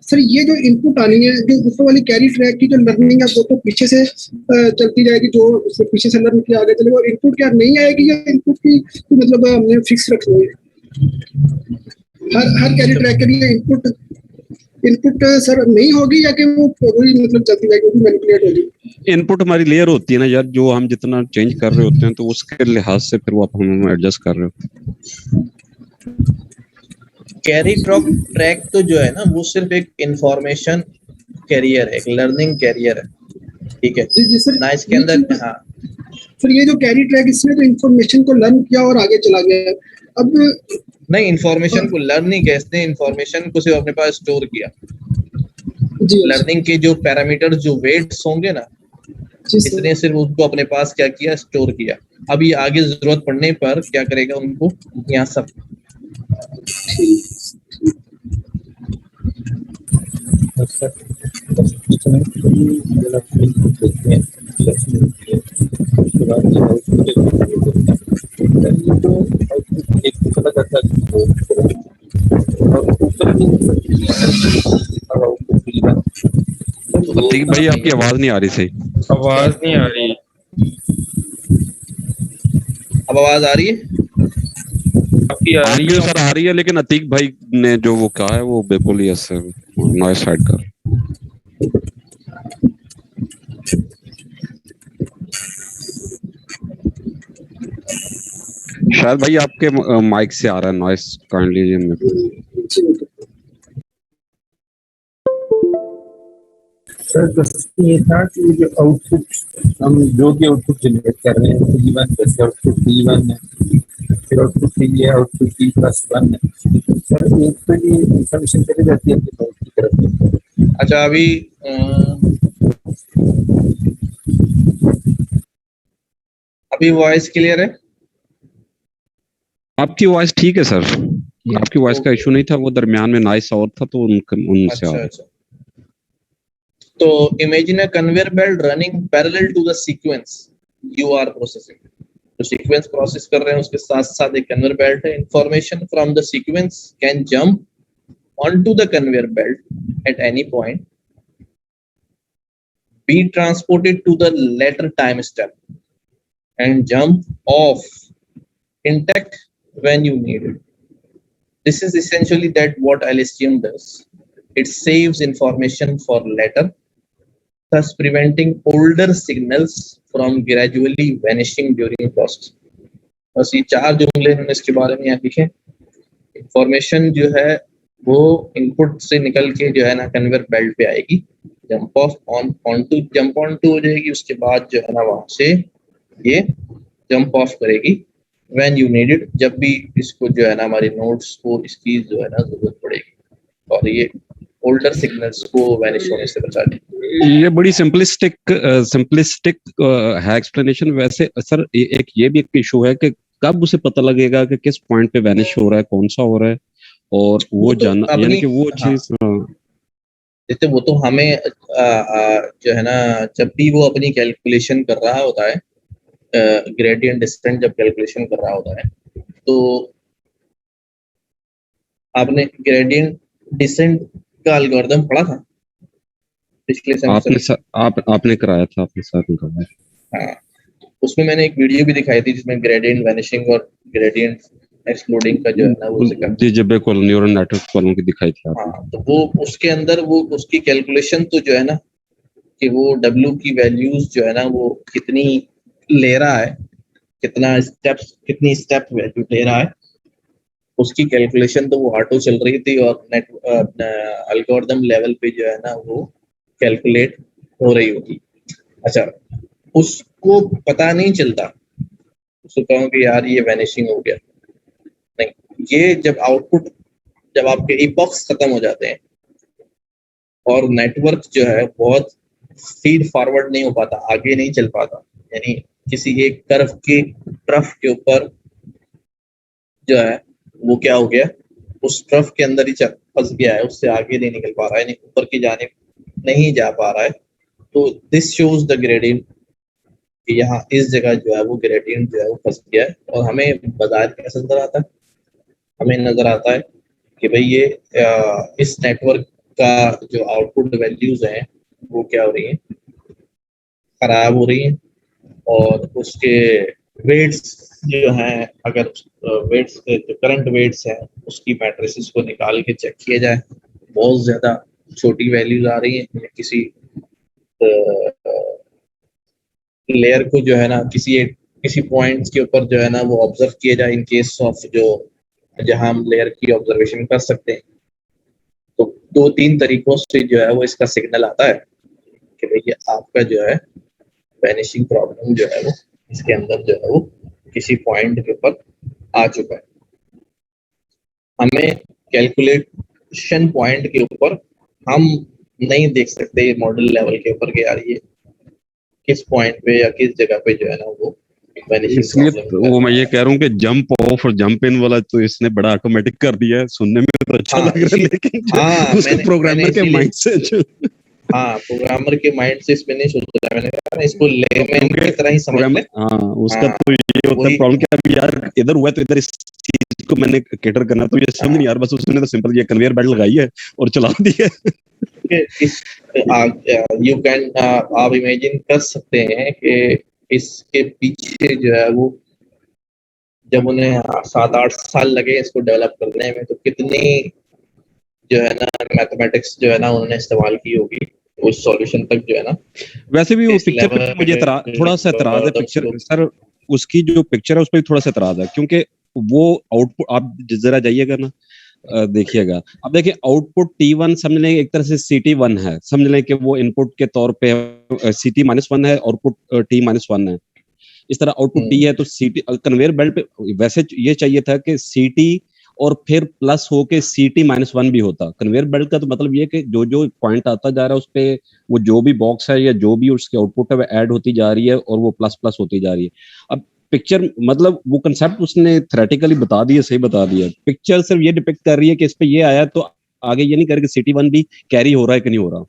सर ये जो इनपुट आनी है, जो ऊपर वाली कैरी ट्रैक की जो लर्निंग है वो तो पीछे से चलती जाएगी, जो उससे पीछे से लर्न किया आगे चलेगा, और इनपुट क्या नहीं आएगी, या इनपुट की मतलब हमने फिक्स रखनी है हर कैरी ट्रैक के लिए? इनपुट सर नहीं होगी, या कि वो पूरी मतलब चलती जाएगी, वो मैनिपुलेट होगी? इनपुट हमारी लेयर होती है ना यार, जो हम जितना चेंज कर रहे होते हैं तो उसके लिहाज से फिर वो हम एडजस्ट कर रहे होते हैं। कैरी ट्रैक तो जो है ना वो सिर्फ एक इंफॉर्मेशन कैरियर है, एक लर्निंग कैरियर है, ठीक है जी सर ना, इसके अंदर। हाँ सर, ये जो कैरी ट्रैक इसमें तो इंफॉर्मेशन को लर्न किया और आगे चला गया। अब नहीं, इंफॉर्मेशन को लर्न नहीं किया इसने, इंफॉर्मेशन को सिर्फ अपने पास स्टोर किया। लर्निंग के जो पैरामीटर, जो वेट्स होंगे ना, इसने सिर्फ उसको अपने पास क्या किया, स्टोर किया। अब ये आगे जरूरत पड़ने पर क्या करेगा, उनको यहाँ सब भाई आपकी आवाज नहीं आ रही सही। आवाज नहीं आ रही। अब आवाज आ रही है? आ रही है सर, आ रही है, लेकिन अतीक भाई ने जो वो कहा है वो बिल्कुल ही ऐसे नॉइस साइड कर। शायद भाई आपके माइक से आ रहा है नॉइस, काइंडली। सर ये था कि जो आउटपुट हम जो भी आउटपुट जनरेट कर रहे हैं, T1 जैसे आउटपुट T1 है, फिर आउटपुट T है, आउटपुट T+1 है, सर एक तो ये इंफॉर्मेशन चली जाती है अपनी की तरफ। अच्छा, अभी वॉइस क्लियर है? आपकी वॉइस ठीक है सर, आपकी वॉइस का इशू नहीं था, वो दरमियान में नॉइस और था तो उनसे अच्छा। तो imagine a conveyor belt running parallel to the sequence you are processing. तो सीक्वेंस प्रोसेस कर रहे हैं, उसके साथ साथ एक कन्वेयर बेल्ट है। Information from the sequence can jump onto the conveyor belt at any point, be transported to the later time step, and jump off intact when you need it. This is essentially that what LSTM does. It saves information for later, thus preventing older signals from gradually vanishing during process. बस ये 4 जुमले इन्होंने इसके बारे में यहाँ लिखे। Information जो है वो इनपुट से निकल के जो है ना कन्वेयर बेल्ट पे आएगी, jump off jump on to हो जाएगी, उसके बाद जो है ना वहां से ये जंप ऑफ करेगी व्हेन यू नीड इट, जब भी इसको जो है ना हमारे नोड्स को इसकी जो है ना जरूरत पड़ेगी, और ये ओल्डर सिग्नल्स को वैनिश होने से बचा देगी। ये बड़ी सिंपलिस्टिक है एक्सप्लेनेशन। वैसे सर एक ये भी एक इशू है कि कब उसे पता लगेगा कि किस पॉइंट पे वैनिश हो रहा है, कौन सा हो रहा है, और वो तो जानना यानी कि वो चीज जैसे वो तो हमें जो है ना जब भी वो अपनी कैलकुलेशन कर रहा होता है, ग्रेडियंट डिस्टेंट जब कैलकुलेशन कर रहा होता है, तो आपने ग्रेडियंट डिसेंट का एल्गोरिथम पढ़ा था पिछले सेमेस्टर? आपने कराया था, आपने साथ में कराया। हाँ, उसमें मैंने एक वीडियो भी दिखाई थी जिसमें ग्रेडियंट वैनिशिंग और ग्रेडियंट एक्सप्लोडिंग का जो है ना वो जी जब कॉलोनी और नेटवर्क कॉलोनी की दिखाई थी आपने। हाँ, तो वो उसके अंदर वो उसकी कैलकुलेशन तो जो है ना कि वो W की वैल्यूज जो है ना वो कितनी ले रहा है, कितनी स्टेप वैल्यू ले रहा है, उसकी कैलकुलेशन तो वो ऑटो चल रही थी और नेट एल्गोरिथम लेवल पे जो है ना वो कैलकुलेट हो रही होगी। अच्छा, उसको पता नहीं चलता, उसको कहूँ कि यार ये वैनिशिंग हो गया, नहीं, ये जब आपके इपॉक्स खत्म हो जाते हैं और नेटवर्क जो है बहुत फीड फॉरवर्ड नहीं हो पाता, आगे नहीं चल पाता, यानी किसी एक ट्रफ के ऊपर जो है वो क्या हो गया, उस ट्रफ के अंदर ही फंस गया है, उससे आगे नहीं निकल पा रहा है, ऊपर की जानिब नहीं जा पा रहा है, तो दिस शोज द ग्रेडियंट कि यहाँ इस जगह जो है वो ग्रेडियंट जो है वो फंस गया है। और हमें बाजार कैसे नजर आता है? हमें नजर आता है कि भाई ये इस नेटवर्क का जो आउटपुट वैल्यूज हैं वो क्या हो रही हैं, खराब हो रही हैं, और उसके वेट्स जो हैं, अगर वेट्स जो करंट वेट्स हैं उसकी मैट्रिसेस को निकाल के चेक किया जाए, बहुत ज्यादा छोटी वैल्यूज आ रही हैं, किसी लेयर को जो है ना किसी पॉइंट्स के ऊपर जो है ना वो ऑब्जर्व किया जाए, इन केस ऑफ जो जहां हम लेयर की ऑब्जर्वेशन कर सकते हैं, तो 2-3 तरीकों से जो है वो इसका सिग्नल आता है कि भाई ये आपका जो है वैनिशिंग प्रॉब्लम जो है वो इसके अंदर जो है वो किसी पॉइंट के ऊपर आ चुका है। हमें कैलकुलेशन पॉइंट के ऊपर हम नहीं देख सकते मॉडल लेवल के ऊपर कि यार ये किस पॉइंट पे या किस जगह पे जो है ना वो वैनिशिंग इसलिए प्रॉब्लम वो मैं ये कह रहा हूँ कि जंप ऑफ और जंप इन वाला तो इसने बड़ा ऑटोमेटिक कर दिया है, सुनने में तो अच्छा लग रहा है, लेकिन उसके प्रोग्रामर के माइंड से प्रोग्रामर के माइंड से इसमें नहीं सोचा, मैंने कहा ना इसको लेमैन की तरह ही समझ ले। उसका तो ये होता है प्रॉब्लम कि अब यार इधर हुआ तो इधर इस चीज को मैंने कैटर करना, तो ये समझ नहीं यार, बस उसने तो सिंपल ये कन्वेयर बेल्ट लगाई है और चला दी है। यू कैन आप इमेजिन कर सकते हैं कि इसके पीछे जो है वो जब उन्हें 7-8 साल लगे इसको डेवलप करने में, तो कितनी जो है ना मैथमेटिक्स जो है ना उन्होंने इस्तेमाल की होगी उस सॉल्यूशन तक जो है ना। वैसे भी वो पिक्चर पे मुझे थोड़ा सा एतराज है पिक्चर सर, उसकी जो पिक्चर है उस पर थोड़ा सा एतराज है, क्योंकि वो आउटपुट आप जरा जाइएगा ना देखिएगा, अब देखिए आउटपुट T1 समझ लें एक तरह से CT1 है, समझ लें कि वो इनपुट के तौर पे CT-1 है, आउटपुट T-1 है, इस तरह आउटपुट T है तो CT कन्वेयर बेल्ट पे वैसे ये चाहिए था कि CT और फिर प्लस होके CT-1 भी होता। कन्वेयर बेल्ट का तो मतलब ये कि जो जो पॉइंट आता जा रहा है उस पे वो जो भी बॉक्स है या जो भी उसकी आउटपुट है वो ऐड होती जा रही है और वो प्लस प्लस होती जा रही है। अब पिक्चर मतलब वो कंसेप्ट उसने थ्योरेटिकली बता दिया, सही बता दिया, पिक्चर सिर्फ ये डिपिक्ट कर रही है कि इस पे ये आया तो आगे ये नहीं करके CT-1 भी कैरी हो रहा है कि नहीं हो रहा,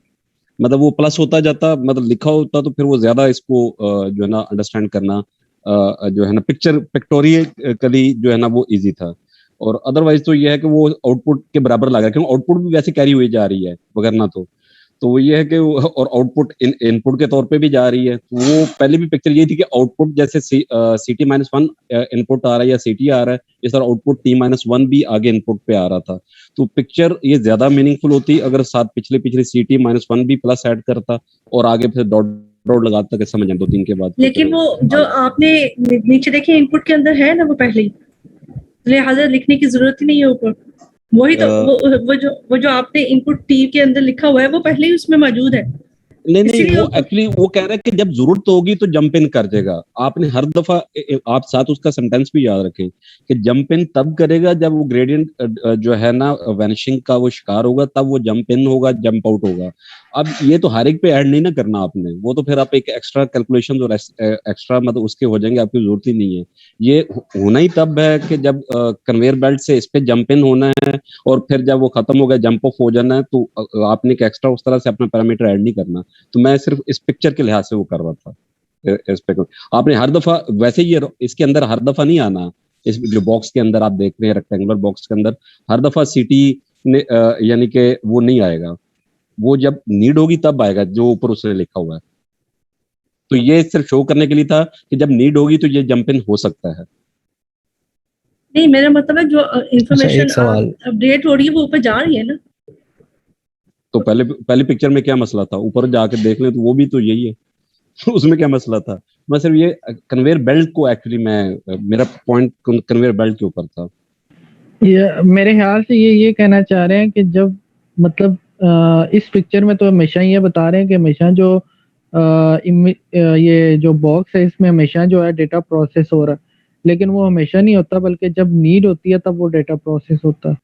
मतलब वो प्लस होता जाता, मतलब लिखा होता तो फिर वो ज्यादा इसको जो है ना अंडरस्टैंड करना जो है ना पिक्टोरियली जो है ना वो इजी था, और अदरवाइज तो ये है कि वो आउटपुट के बराबर लगा, क्योंकि आउटपुट भी वैसे कैरी हुई जा रही है वगैरह तो तो ये है कि और आउटपुट इनपुट के तौर पे भी जा रही है। तो वो पहले भी पिक्चर ये थी कि आउटपुट जैसे CT-1 इनपुट आ रहा है या CT आ रहा है, इस तरह आउटपुट T-1 भी आगे इनपुट पे आ रहा था। तो पिक्चर ये ज्यादा मीनिंगफुल होती अगर साथ पिछले CT-1 भी प्लस ऐड करता और आगे फिर डॉट डॉट लगाता कि समझ 2-3 के बाद। लेकिन वो जो आपने नीचे देखे इनपुट के अंदर है ना वो पहले ही, लिहाजा लिखने की जरूरत ही नहीं है ऊपर। वही तो वो जो आपने इनपुट टी के अंदर लिखा हुआ है वो पहले ही उसमें मौजूद है। नहीं वो एक्चुअली वो कह रहा है कि जब जरूरत होगी तो जंप इन कर देगा। आपने हर दफा आप साथ उसका सेंटेंस भी याद रखें कि जंप इन तब करेगा जब वो ग्रेडियंट जो है ना वैनिशिंग का वो शिकार होगा, तब वो जंप इन होगा, जंप आउट होगा। अब ये तो हर एक पे ऐड नहीं ना करना आपने, वो तो फिर आप एक एक्स्ट्रा कैलकुलेशन और एक्स्ट्रा मतलब उसके हो जाएंगे, आपकी जरूरत ही नहीं है। ये होना ही तब है कि जब कन्वेयर बेल्ट से इस पे जंप इन होना है और फिर जब वो खत्म हो गया जंप ऑफ हो जाना है, तो आपने एक एक्स्ट्रा उस तरह से अपना पैरामीटर ऐड नहीं करना। तो मैं सिर्फ इस पिक्चर के लिहाज से वो कर रहा था इस पे। आपने हर दफा वैसे ये इसके अंदर हर दफा नहीं आना, इस जो बॉक्स के अंदर आप देख रहे हैं रेक्टेंगुलर बॉक्स के अंदर हर दफा CT यानी कि वो नहीं आएगा, वो जब नीड होगी तब आएगा जो ऊपर उसने लिखा हुआ है। तो ये सिर्फ शो करने के लिए था कि जब नीड होगी तो ये जंप इन हो सकता है। नहीं, मेरा मतलब है जो इंफॉर्मेशन अपडेट हो रही है वो ऊपर जा रही है ना। तो पहले पिक्चर में क्या मसला था, ऊपर जाके देख लें तो वो भी तो यही है। उसमें क्या मसला था? मैं सिर्फ ये कन्वेयर बेल्ट को एक्चुअली मेरा पॉइंट कन्वेयर बेल्ट के ऊपर था। ये मेरे ख्याल से ये कहना चाह रहे हैं कि जब मतलब इस पिक्चर में तो हमेशा ये बता रहे हैं कि हमेशा जो ये जो बॉक्स है इसमें हमेशा जो है डेटा प्रोसेस हो रहा है, लेकिन वो हमेशा नहीं होता, बल्कि जब नीड होती है तब वो डेटा प्रोसेस होता है।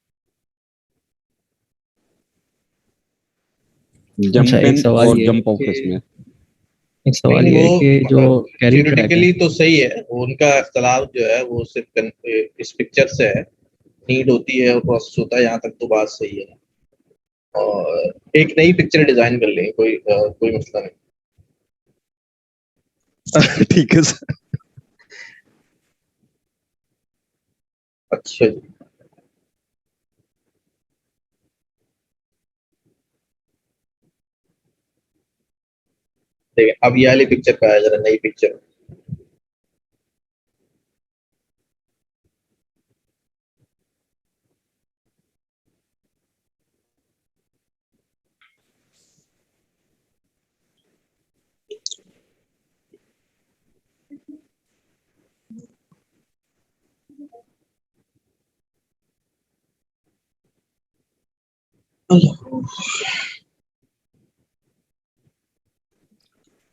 जंप इन और जंप ऑफ इसमें एक सवाल ये है कि जो कैरी ट्रैक थ्योरेटिकली तो सही है, उनका इख्तलाफ जो है वो सिर्फ इस पिक्चर से है। नीड होती है और प्रोसेस होता है, यहाँ तक तो बात सही है। और एक नई पिक्चर डिजाइन कर लेंगे, कोई मसला नहीं। ठीक है सर। अच्छा जी, देखिए अब ये वाली पिक्चर पे आया, जरा नई पिक्चर।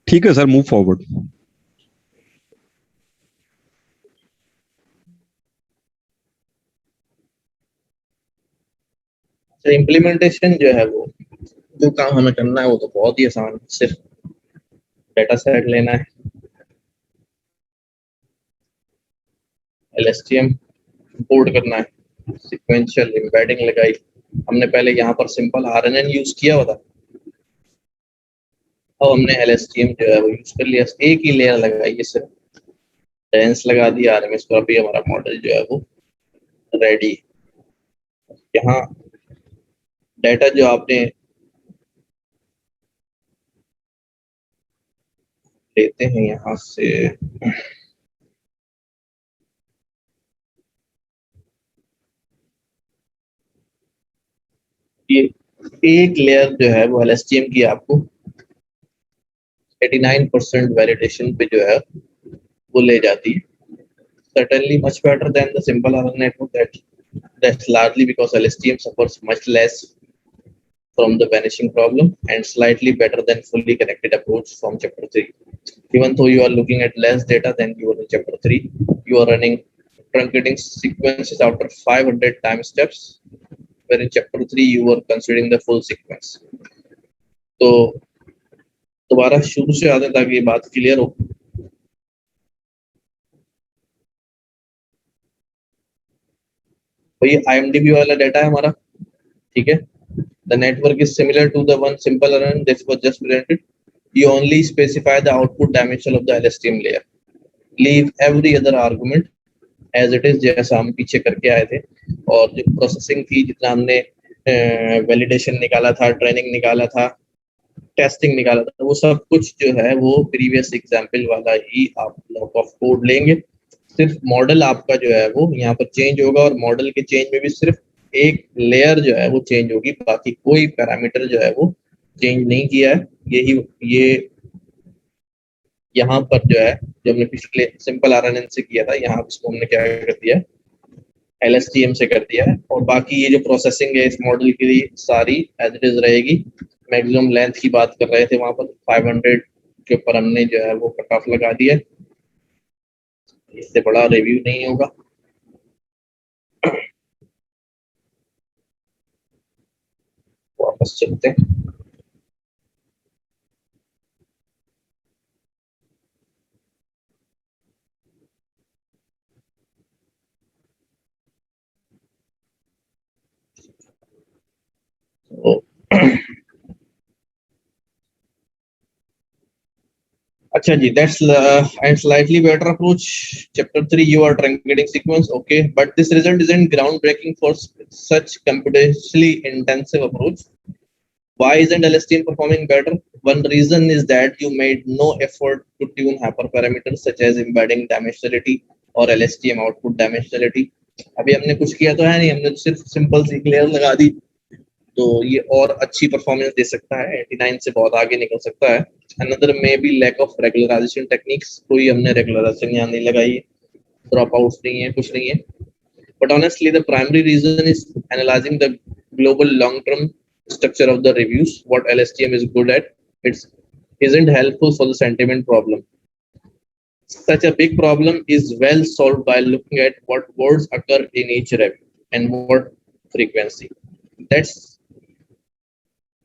ठीक है सर, मूव फॉरवर्ड। तो इम्प्लीमेंटेशन जो है वो जो काम हमें करना है वो तो बहुत ही आसान है। सिर्फ डेटा सेट लेना है, LSTM इंपोर्ट करना है, सीक्वेंशियल एम्बेडिंग लगाई। हमने पहले यहाँ पर सिंपल RNN यूज किया हुआ था, अब हमने LSTM जो है वो यूज कर लिया। एक ही लेयर लगाई है, सिर्फ डेंस लगा दिया RMS पर, अभी हमारा मॉडल जो है वो रेडी। यहाँ डेटा जो आपने लेते हैं यहाँ से, ये एक लेयर जो है वो LSTM की आपको 89% वैलिडेशन पे जो है वो ले जाती है। Certainly much better than the simple RNN network. That's largely because LSTM suffers much less from the vanishing problem and slightly better than fully connected approach from chapter 3. Even though you are looking at less data than you were in chapter 3, you are running truncating sequences after 500 time steps, where in chapter 3 you were considering the full sequence. तो दोबारा शुरू से आते ताकि ये बात clear हो। तो ये IMDb वाला डाटा है हमारा, ठीक है। The network is similar to the one simple RNN that was just presented. You only specify the output dimension of the LSTM layer. Leave every other argument as it is, जैसा हम पीछे करके आए थे। और जो प्रोसेसिंग थी, जितना हमने वैलिडेशन निकाला था, ट्रेनिंग निकाला था, टेस्टिंग निकाला था, वो सब कुछ जो है वो प्रीवियस एग्जाम्पल वाला ही आप ब्लॉक ऑफ कोड लेंगे। सिर्फ मॉडल आपका जो है वो यहाँ पर चेंज होगा, और मॉडल के चेंज में भी सिर्फ एक लेयर जो है वो चेंज होगी, बाकी कोई पैरामीटर जो है वो चेंज नहीं किया है। ये यहाँ पर जो है, जो हमने पिछले सिंपल RNN से किया था, यहाँ इसको हमने क्या कर दिया है, LSTM से कर दिया है। और बाकी ये जो प्रोसेसिंग है इस मॉडल के लिए सारी एज इट इज रहेगी। मैक्सिमम लेंथ की बात कर रहे थे, वहां पर 500 के ऊपर हमने जो है वो कट ऑफ लगा दिया, इससे बड़ा रिव्यू नहीं होगा। वापस चलते हैं। अच्छा जी, that's and slightly better approach. Chapter 3, you are truncating sequence, okay, but this result isn't groundbreaking for such computationally intensive approach. Why isn't LSTM performing better? One reason is that you made no effort to tune hyperparameters such as embedding dimensionality or LSTM output dimensionality. अभी हमने कुछ किया तो है नहीं, हमने सिर्फ simple सी layer लगा दी, तो ये और अच्छी परफॉर्मेंस दे सकता है, 89 से बहुत आगे निकल सकता है। Another may be lack of regularization techniques, कोई हमने regularization यहाँ नहीं लगाई, ड्रॉप आउट्स नहीं है, कुछ नहीं है। But honestly, the primary reason is analyzing the global long-term structure of the reviews. What LSTM is good at, it isn't helpful for the sentiment problem. Such a big problem is well solved by looking at what words occur in each review and what frequency. That's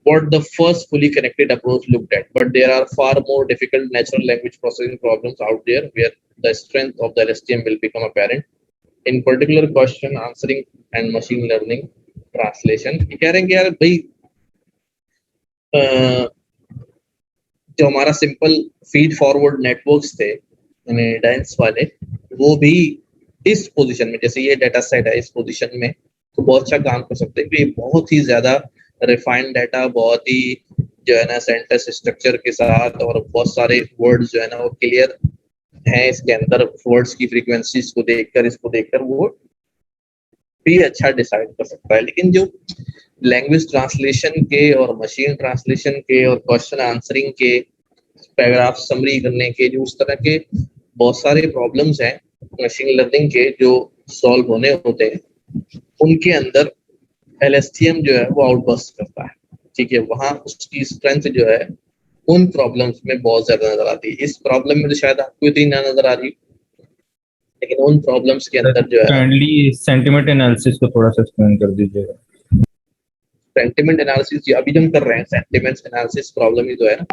what the first fully connected approach looked at. But there are far more difficult natural language processing problems out there where the strength of the LSTM will become apparent. In particular, question answering and machine learning translation. ये कह रहे हैं कि यार भाई जो हमारा simple feed forward networks थे यानी डेंस वाले, वो भी इस पोजीशन में, जैसे ये डेटा सेट है इस पोजीशन में, तो बहुत अच्छा काम कर सकते हैं, क्योंकि बहुत ही ज्यादा रिफाइंड डाटा, बहुत ही जो है ना सेंटेंस स्ट्रक्चर के साथ, और बहुत सारे वर्ड्स जो है ना वो क्लियर हैं इसके अंदर। वर्ड्स की फ्रीक्वेंसीज को देखकर, इसको देखकर वो भी अच्छा डिसाइड कर सकता है। लेकिन जो लैंग्वेज ट्रांसलेशन के और मशीन ट्रांसलेशन के और क्वेश्चन आंसरिंग के, पैराग्राफ समरी करने के, जो उस तरह के बहुत सारे प्रॉब्लम्स हैं मशीन लर्निंग के जो सॉल्व होने होते हैं, उनके अंदर LSTM जो है वो आउटबस्ट करता है। ठीक है, वहां उसकी स्ट्रेंथ जो है उन प्रॉब्लम्स में बहुत ज्यादा नजर आती है। इस प्रॉब्लम में तो शायद आपको इतनी ना नजर आ रही, लेकिन उन प्रॉब्लम्स के अंदर जो है, काइंडली सेंटिमेंट एनालिसिस को थोड़ा सा एक्सप्लेन कर दीजिएगा। सेंटिमेंट एनालिसिस अभी जो हम कर रहे हैं, सेंटिमेंट एनालिसिस प्रॉब्लम ही तो है ना,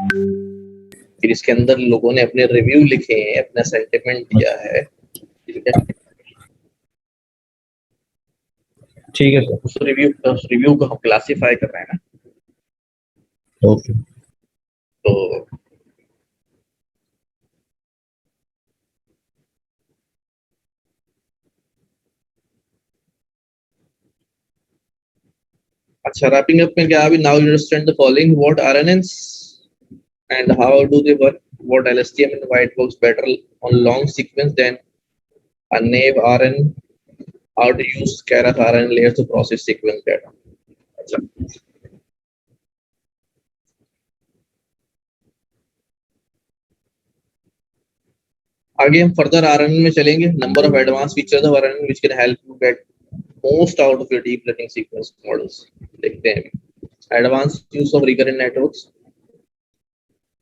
फिर इसके अंदर लोगों ने अपने रिव्यू लिखे हैं, अपना सेंटिमेंट दिया है, ठीक है सर। उस रिव्यू को हम क्लासिफाई कर रहे हैं ना। ओके, तो अच्छा, रैपिंग अप में क्या, अभी now you understand the following, what RNNs and how do they work, what LSTM and why it works better on long sequence than a naive RN, how to use Keras RN layers to process sequence data. अच्छा, आगे हम further RNN में चलेंगे। Number of advance features of RNN which can help you get most out of your deep learning sequence models. देखते हैं advance use of recurrent networks.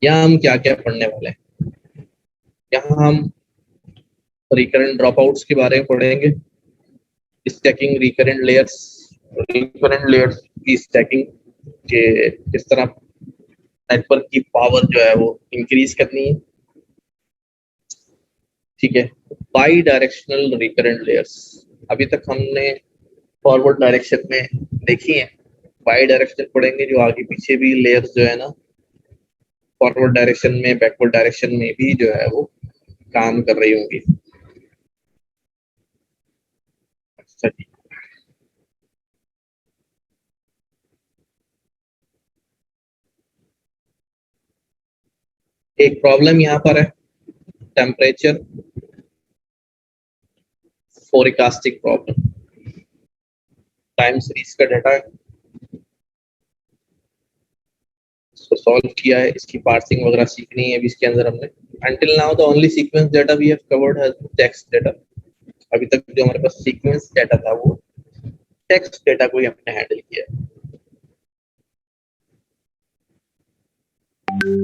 यहाँ हम क्या क्या पढ़ने वाले हैं, यहाँ हम रिकरेंट ड्रॉप आउट्स के बारे में पढ़ेंगे, स्टैकिंग रिकरेंट लेयर्स की स्टैकिंग के किस तरह नेटवर्क की पावर जो है वो इंक्रीज करनी है। ठीक है, बाई डायरेक्शनल रिकरेंट लेयर्स अभी तक हमने फॉरवर्ड डायरेक्शन में देखी है, बाई डायरेक्शन पढ़ेंगे जो आगे पीछे भी लेयर्स जो है ना फॉरवर्ड डायरेक्शन में, बैकवर्ड डायरेक्शन में भी जो है वो काम कर रही होंगी। अच्छा जी, एक प्रॉब्लम यहाँ पर है temperature forecasting problem, time series का डाटा है, इसको सॉल्व किया है, इसकी पार्सिंग वगैरह सीखनी है अभी इसके अंदर हमने। Until now the only sequence data we have covered has been text data। अभी तक जो हमारे पास सीक्वेंस डाटा था वो टेक्स्ट डाटा को ही हमने हैंडल किया है।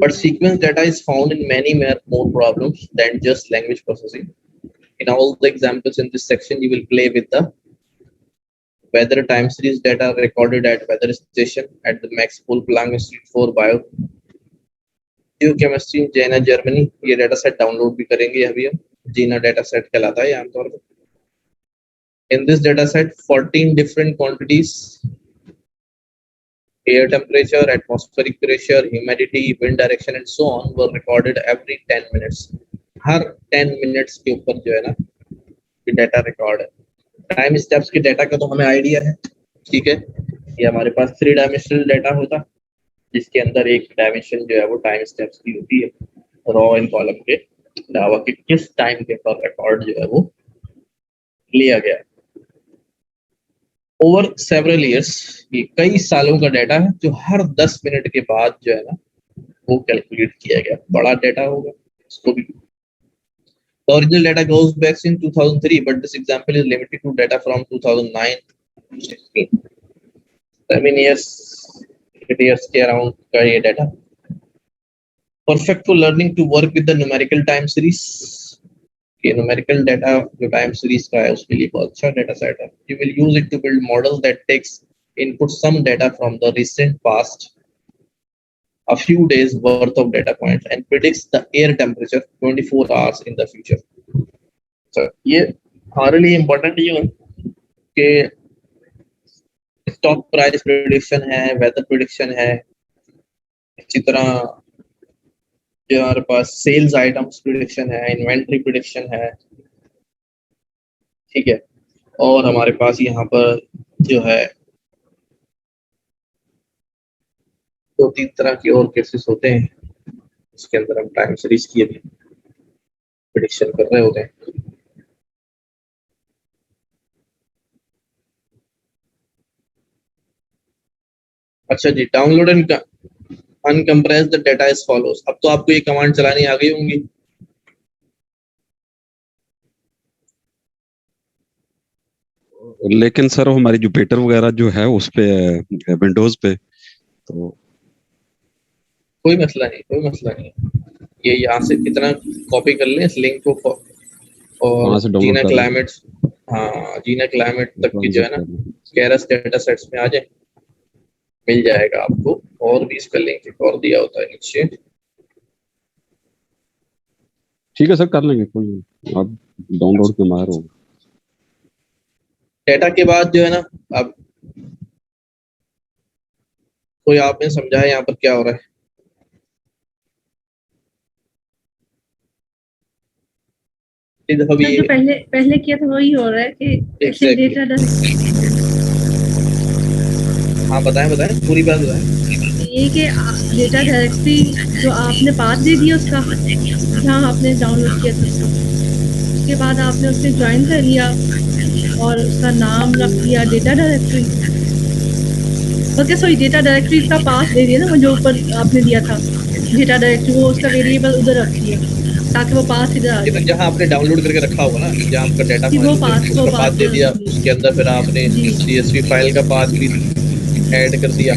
But sequence data is found in many more problems than just language processing. In all the examples in this section, you will play with the weather time series data recorded at weather station at the Max Planck Institute for Biochemistry in Jena, Germany। ये data set download भी करेंगे अभी हम, जीना data set कहलाता है आमतौर पर। In this data set, 14 different quantities, air temperature, atmospheric pressure, humidity, wind direction and so on were recorded every 10 minutes। Her 10 minutes के ऊपर जो है ना ये डाटा रिकॉर्ड है। टाइम स्टेप्स के डाटा का तो हमें आइडिया है, ठीक है। ये हमारे पास 3 डायमेंशनल डाटा होता जिसके अंदर एक डायमेंशन जो है वो टाइम स्टेप्स की होती है, रॉ एंड कॉलम के अलावा कि किस टाइम के पर रिकॉर्ड जो है वो लिया गया। ओवर सेवरल ईयर्स, ये कई सालों का डाटा है जो हर 10 मिनट के बाद जो है ना वो कैलकुलेट किया गया। बड़ा डाटा होगा इसको भी। The original data goes back in 2003, but this example is limited to data from 2009 to 16। 7 years, 8 years के around का ये data। Perfect for learning to work with the numerical time series। ये numerical data जो time series का है उसके लिए बहुत अच्छा data set है। You will use it to build models that takes input some data from the recent past, a few days worth of data points and predicts the air temperature 24 hours in the future। So ये हमारे लिए important ये है कि stock price prediction है, weather prediction है, इसी तरह जो हमारे पास सेल्स आइटम्स प्रिडिक्शन है, इन्वेंट्री प्रिडिक्शन है, ठीक है। और हमारे पास यहाँ पर जो है 2-3 तरह के और केसेस होते हैं उसके अंदर हम टाइम सीरीज की भी प्रिडिक्शन कर रहे होते हैं। अच्छा जी, download and uncompress the data is follows. अब तो आपको ये कमांड चलानी आ गई होंगी। लेकिन सर हमारी जुपिटर वगैरह जो है उस पे विंडोज पे तो कोई मसला नहीं, कोई मसला नहीं। ये यहाँ से कितना कॉपी कर लें इस लिंक को और जीना क्लाइमेट, हाँ जीना क्लाइमेट तक की जो है ना केरस डाटा सेट्स में आ जाए, मिल जाएगा आपको। और भी इसका लिंक एक और दिया होता है नीचे। ठीक है सर, कर लेंगे, कोई आप डाउनलोड के माहिर हो। डेटा के बाद जो है ना अब कोई आपने समझाया यहाँ पर क्या हो रहा है? जो पहले किया था वही हो रहा है कि डेटा हाँ बताएं पूरी बात बताएं। ये कि डेटा डायरेक्टरी जो आपने पाथ दे दिया उसका जहाँ आपने डाउनलोड किया था, उसके बाद आपने उससे ज्वाइन कर लिया और उसका नाम रख दिया data directory. Okay sorry, data directory का पाथ दे दिया ना वो जो ऊपर आपने दिया था डेटा डायरेक्टरी, वो उसका वेरिएबल उधर रख दिया ताकि वो पाथ इधर आ जाए। जहाँ आपने डाउनलोड करके रखा होगा ना, जहाँ आपका डेटा वो पाथ दे दिया, उसके अंदर फिर आपने CSV फाइल का पाथ भी ऐड कर दिया,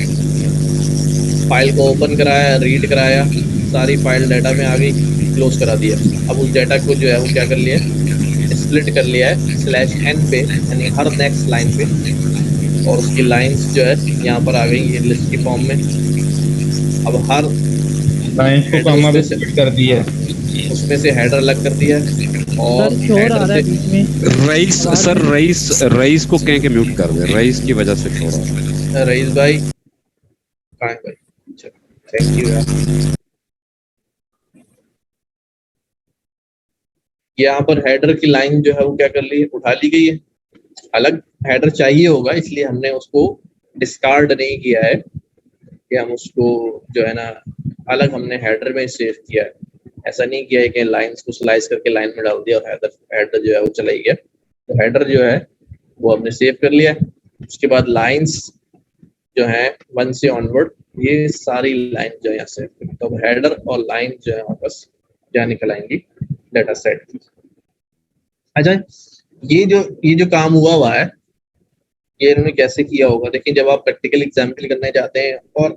फाइल को ओपन कराया, रीड कराया, सारी फाइल डाटा में आ गई, क्लोज करा दिया। अब उस डाटा को जो है वो क्या कर लिया, स्प्लिट कर लिया है /n पे, यानी हर नेक्स्ट लाइन पे, और उसकी लाइंस जो है यहाँ पर आ गई ये लिस्ट की फॉर्म में। अब हर लाइंस को कॉमा पे स्प्लिट कर दिया, उसमें से हेडर अलग कर दिया और रईस को कह के म्यूट कर दे, रईस की वजह से छोड़ा। रईस भाई कहाँ है भाई? थैंक यू यार। यहाँ पर हेडर की लाइन जो है वो क्या कर ली है, उठा ली गई है। अलग हेडर चाहिए होगा इसलिए हमने उसको डिस्कार्ड नहीं किया है कि हम उसको जो है ना अलग हमने हेडर में सेव किया है। ऐसा नहीं किया है कि लाइंस को स्लाइस करके लाइन में डाल दिया और हेडर जो है वो चला ही गया। तो हेडर जो है वो हमने सेव कर लिया। उसके बाद लाइंस जो है 1 से ऑनवर्ड, ये सारी लाइन जो है यहाँ से, तो हेडर और लाइन जो है वापस यहाँ निकल आएंगी डाटा सेट। अच्छा, ये जो काम हुआ है ये इन्होंने कैसे किया होगा, देखिए जब आप प्रैक्टिकल एग्जाम्पल करने जाते हैं और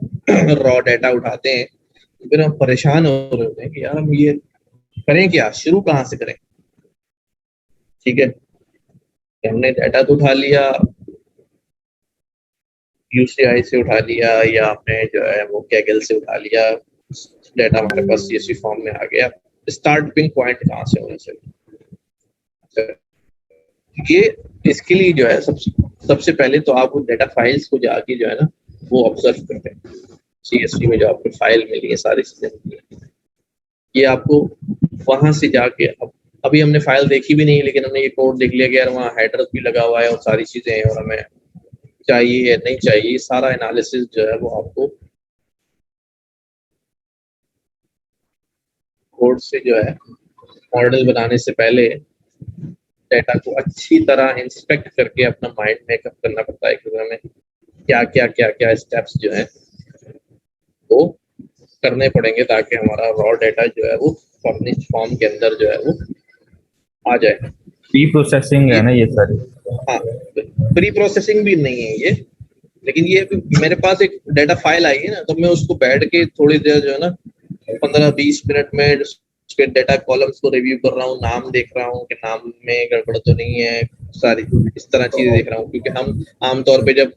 रॉ डाटा उठाते हैं तो फिर हम परेशान हो रहे होते हैं कि यार हम ये करें क्या, शुरू कहाँ से करें। ठीक है, हमने डाटा तो उठा लिया, UCI से उठा लिया या आपने जो है वो कैगल से उठा लिया, डाटा हमारे पास CSV फॉर्म में आ गया, स्टार्टिंग पॉइंट कहाँ से होना चाहिए। ये इसके लिए जो है सबसे पहले तो आप डाटा फाइल्स को जाके जो है ना वो ऑब्जर्व करते हैं। CSV में जो आपको फाइल मिली है, सारी चीजें मिली है, ये आपको वहां से जाके, अभी हमने फाइल देखी भी नहीं लेकिन हमने ये कोड देख लिया कि यार वहाँ हेडर भी लगा हुआ है और सारी चीजें हैं और हमें चाहिए या नहीं चाहिए, सारा एनालिसिस जो है वो आपको कोड से जो है मॉडल बनाने से पहले डाटा को अच्छी तरह इंस्पेक्ट करके अपना माइंड मेकअप करना पड़ता है कि हमें क्या स्टेप्स जो है वो करने पड़ेंगे ताकि हमारा रॉ डाटा जो है वो फर्निश्ड फॉर्म के अंदर जो है वो आ जाए। प्री प्रोसेसिंग है ना ये सारी? हाँ, प्री प्रोसेसिंग भी नहीं है ये, लेकिन ये मेरे पास एक डाटा फाइल आई है ना, तो मैं उसको बैठ के थोड़ी देर जो है ना 15-20 मिनट में उसके डाटा कॉलम्स को रिव्यू कर रहा हूँ, नाम देख रहा हूँ कि नाम में गड़बड़ तो नहीं है, सारी इस तरह चीजें देख रहा हूँ। क्योंकि हम आमतौर पे जब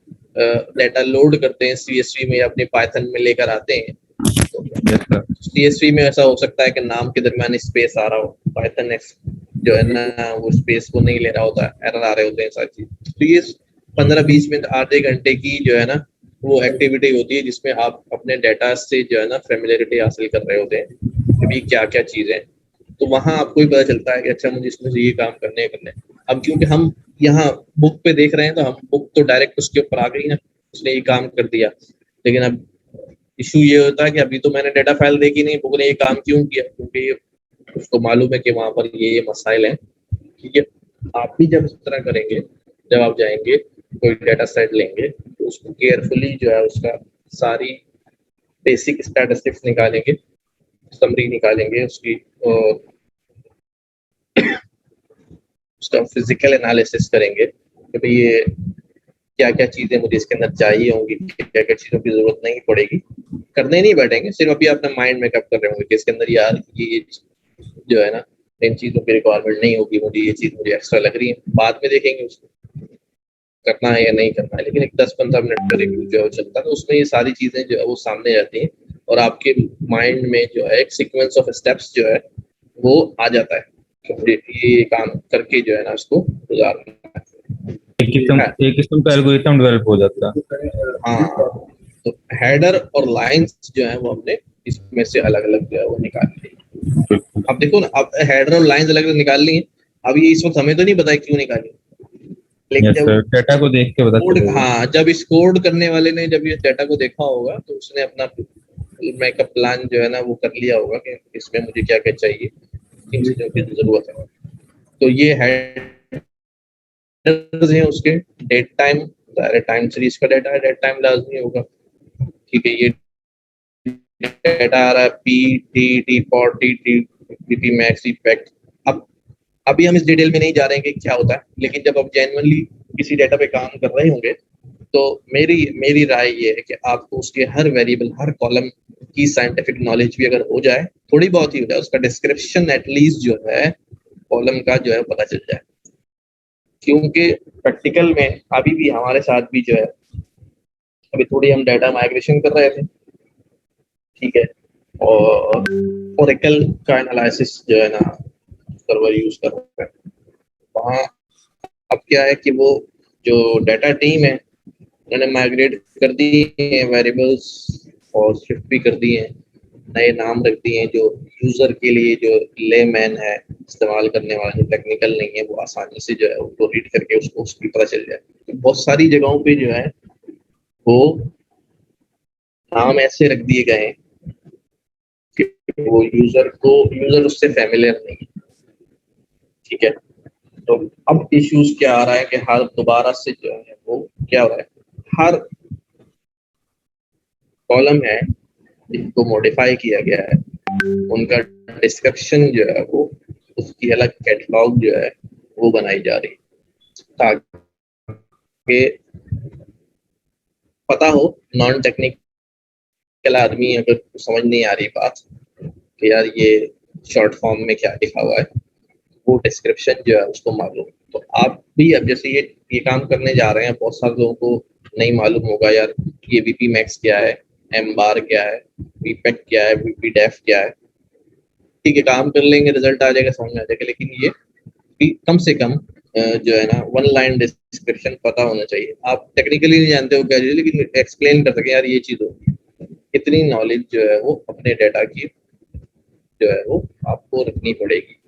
डाटा लोड करते हैं CSV में या अपने पाइथन में लेकर आते हैं तो CSV में ऐसा हो सकता है कि नाम के दरमियान स्पेस आ रहा हो, पाइथन जो है ना वो स्पेस को नहीं ले रहा होता, एरर आ रहे होते हैं सारी चीज। तो ये 15-20 मिनट आधे घंटे की जो है ना वो एक्टिविटी होती है जिसमें आप अपने डाटा से जो है ना फेमिलियरिटी हासिल कर रहे होते हैं कि भाई क्या क्या चीजें। तो वहां आपको ही पता चलता है कि अच्छा मुझे इसमें से ये काम करने हैं। अब क्योंकि हम यहाँ बुक पे देख रहे हैं तो हम बुक तो डायरेक्ट उसके ऊपर आ गई ना, उसने ये काम कर दिया। लेकिन अब इशू ये होता है कि अभी तो मैंने डाटा फाइल देखी नहीं, बुक ने ये काम क्यों किया, क्योंकि उसको मालूम है कि वहां पर ये मसाइल हैं। ठीक है, आप भी जब इस तरह करेंगे, जब आप जाएंगे कोई डाटा सेट लेंगे तो उसको केयरफुली जो है उसका सारी बेसिक स्टैटिस्टिक्स निकालेंगे, समरी निकालेंगे, उसका फिजिकल एनालिसिस करेंगे कि भाई ये क्या क्या चीजें मुझे इसके अंदर चाहिए होंगी, क्या क्या चीजों की जरूरत नहीं पड़ेगी। करने नहीं बैठेंगे, सिर्फ अभी अपना माइंड मेकअप कर रहे होंगे कि इसके अंदर यार ये जो है ना इन चीजों की रिक्वायरमेंट नहीं होगी, मुझे ये चीज मुझे एक्स्ट्रा लग रही है। बाद में देखेंगे उसको करना है या नहीं करना है, लेकिन एक 10-15 मिनट का रिव्यू जो है चलता है तो उसमें ये सारी चीजें जो है वो सामने जाती हैं और आपके माइंड में जो है एक सीक्वेंस ऑफ स्टेप्स जो है वो आ जाता है ये काम करके जो है ना उसको गुजारना है। एक किस्म का एल्गोरिथम डेवलप हो जाता है। हाँ, तो हेडर और लाइंस जो है वो हमने इसमें से अलग अलग जो है वो निकाल ली। अब देखो ना, अब हेडर और लाइंस अलग अलग निकाल ली। अब ये इस वक्त हमें तो नहीं पता क्यों निकाली, लेकिन जब डाटा को देख के कोड, हाँ, जब इस कोड करने वाले ने जब ये डाटा को देखा होगा तो उसने अपना मेकअप प्लान जो है ना वो कर लिया होगा कि इसमें मुझे क्या क्या चाहिए, किन चीजों की जरूरत है। तो ये हेडर्स हैं उसके, date time, direct time series का डाटा है, डेट टाइम लाजमी होगा। ठीक है, ये डाटा आ रहा है PT, TP मैक्स इफेक्ट। अब अभी हम इस डिटेल में नहीं जा रहे हैं कि क्या होता है, लेकिन जब आप जेन्युइनली किसी डाटा पे काम कर रहे होंगे तो मेरी राय ये है कि आपको उसके हर वेरिएबल, हर कॉलम की साइंटिफिक नॉलेज भी अगर हो जाए, थोड़ी बहुत ही हो जाए, उसका डिस्क्रिप्शन एटलीस्ट जो है कॉलम का जो है पता चल जाए। क्योंकि प्रैक्टिकल में अभी भी हमारे साथ भी जो है, अभी थोड़ी हम डाटा माइग्रेशन कर रहे थे, ठीक है, और ओरेकल का एनालिसिस जो है ना सर्वर यूज कर रहे हैं वहाँ। अब क्या है कि वो जो डाटा टीम है उन्होंने माइग्रेट कर दिए हैं वेरिएबल्स और शिफ्ट भी कर दिए हैं, नए नाम रख दिए हैं जो यूजर के लिए, जो लेमैन है, इस्तेमाल करने वाला जो टेक्निकल नहीं है, वो आसानी से जो है उसको रीड करके उसको उसकी पता चल जाए। तो बहुत सारी जगहों पे जो है वो नाम ऐसे रख दिए गए हैं कि वो यूजर उससे फैमिलियर नहीं है, ठीक है। तो अब इश्यूज क्या आ रहा है कि हर दोबारा से जो है वो क्या हो रहा है, हर कॉलम है जिसको मॉडिफाई किया गया है उनका डिस्क्रिप्शन जो है वो उसकी अलग कैटलॉग जो है वो बनाई जा रही है ताकि पता हो नॉन टेक्निकल आदमी अगर समझ नहीं आ रही बात कि यार ये शॉर्ट फॉर्म में क्या लिखा हुआ है, वो डिस्क्रिप्शन जो है उसको मालूम। तो आप भी अब जैसे ये काम करने जा रहे हैं, बहुत सारे लोगों को नहीं मालूम होगा यार ये वीपी मैक्स क्या है, एम बार क्या है, वीपेक क्या है, वीपी डेफ क्या है, ठीक है काम कर लेंगे रिजल्ट आ जाएगा, समझ में आ जाएगा। लेकिन ये भी कम से कम जो है ना वन लाइन डिस्क्रिप्शन पता होना चाहिए। आप टेक्निकली नहीं जानते हो क्या चीज़, लेकिन एक्सप्लेन कर सके यार ये चीज़ होगी। इतनी नॉलेज जो है वो अपने डेटा की जो है वो आपको रखनी पड़ेगी।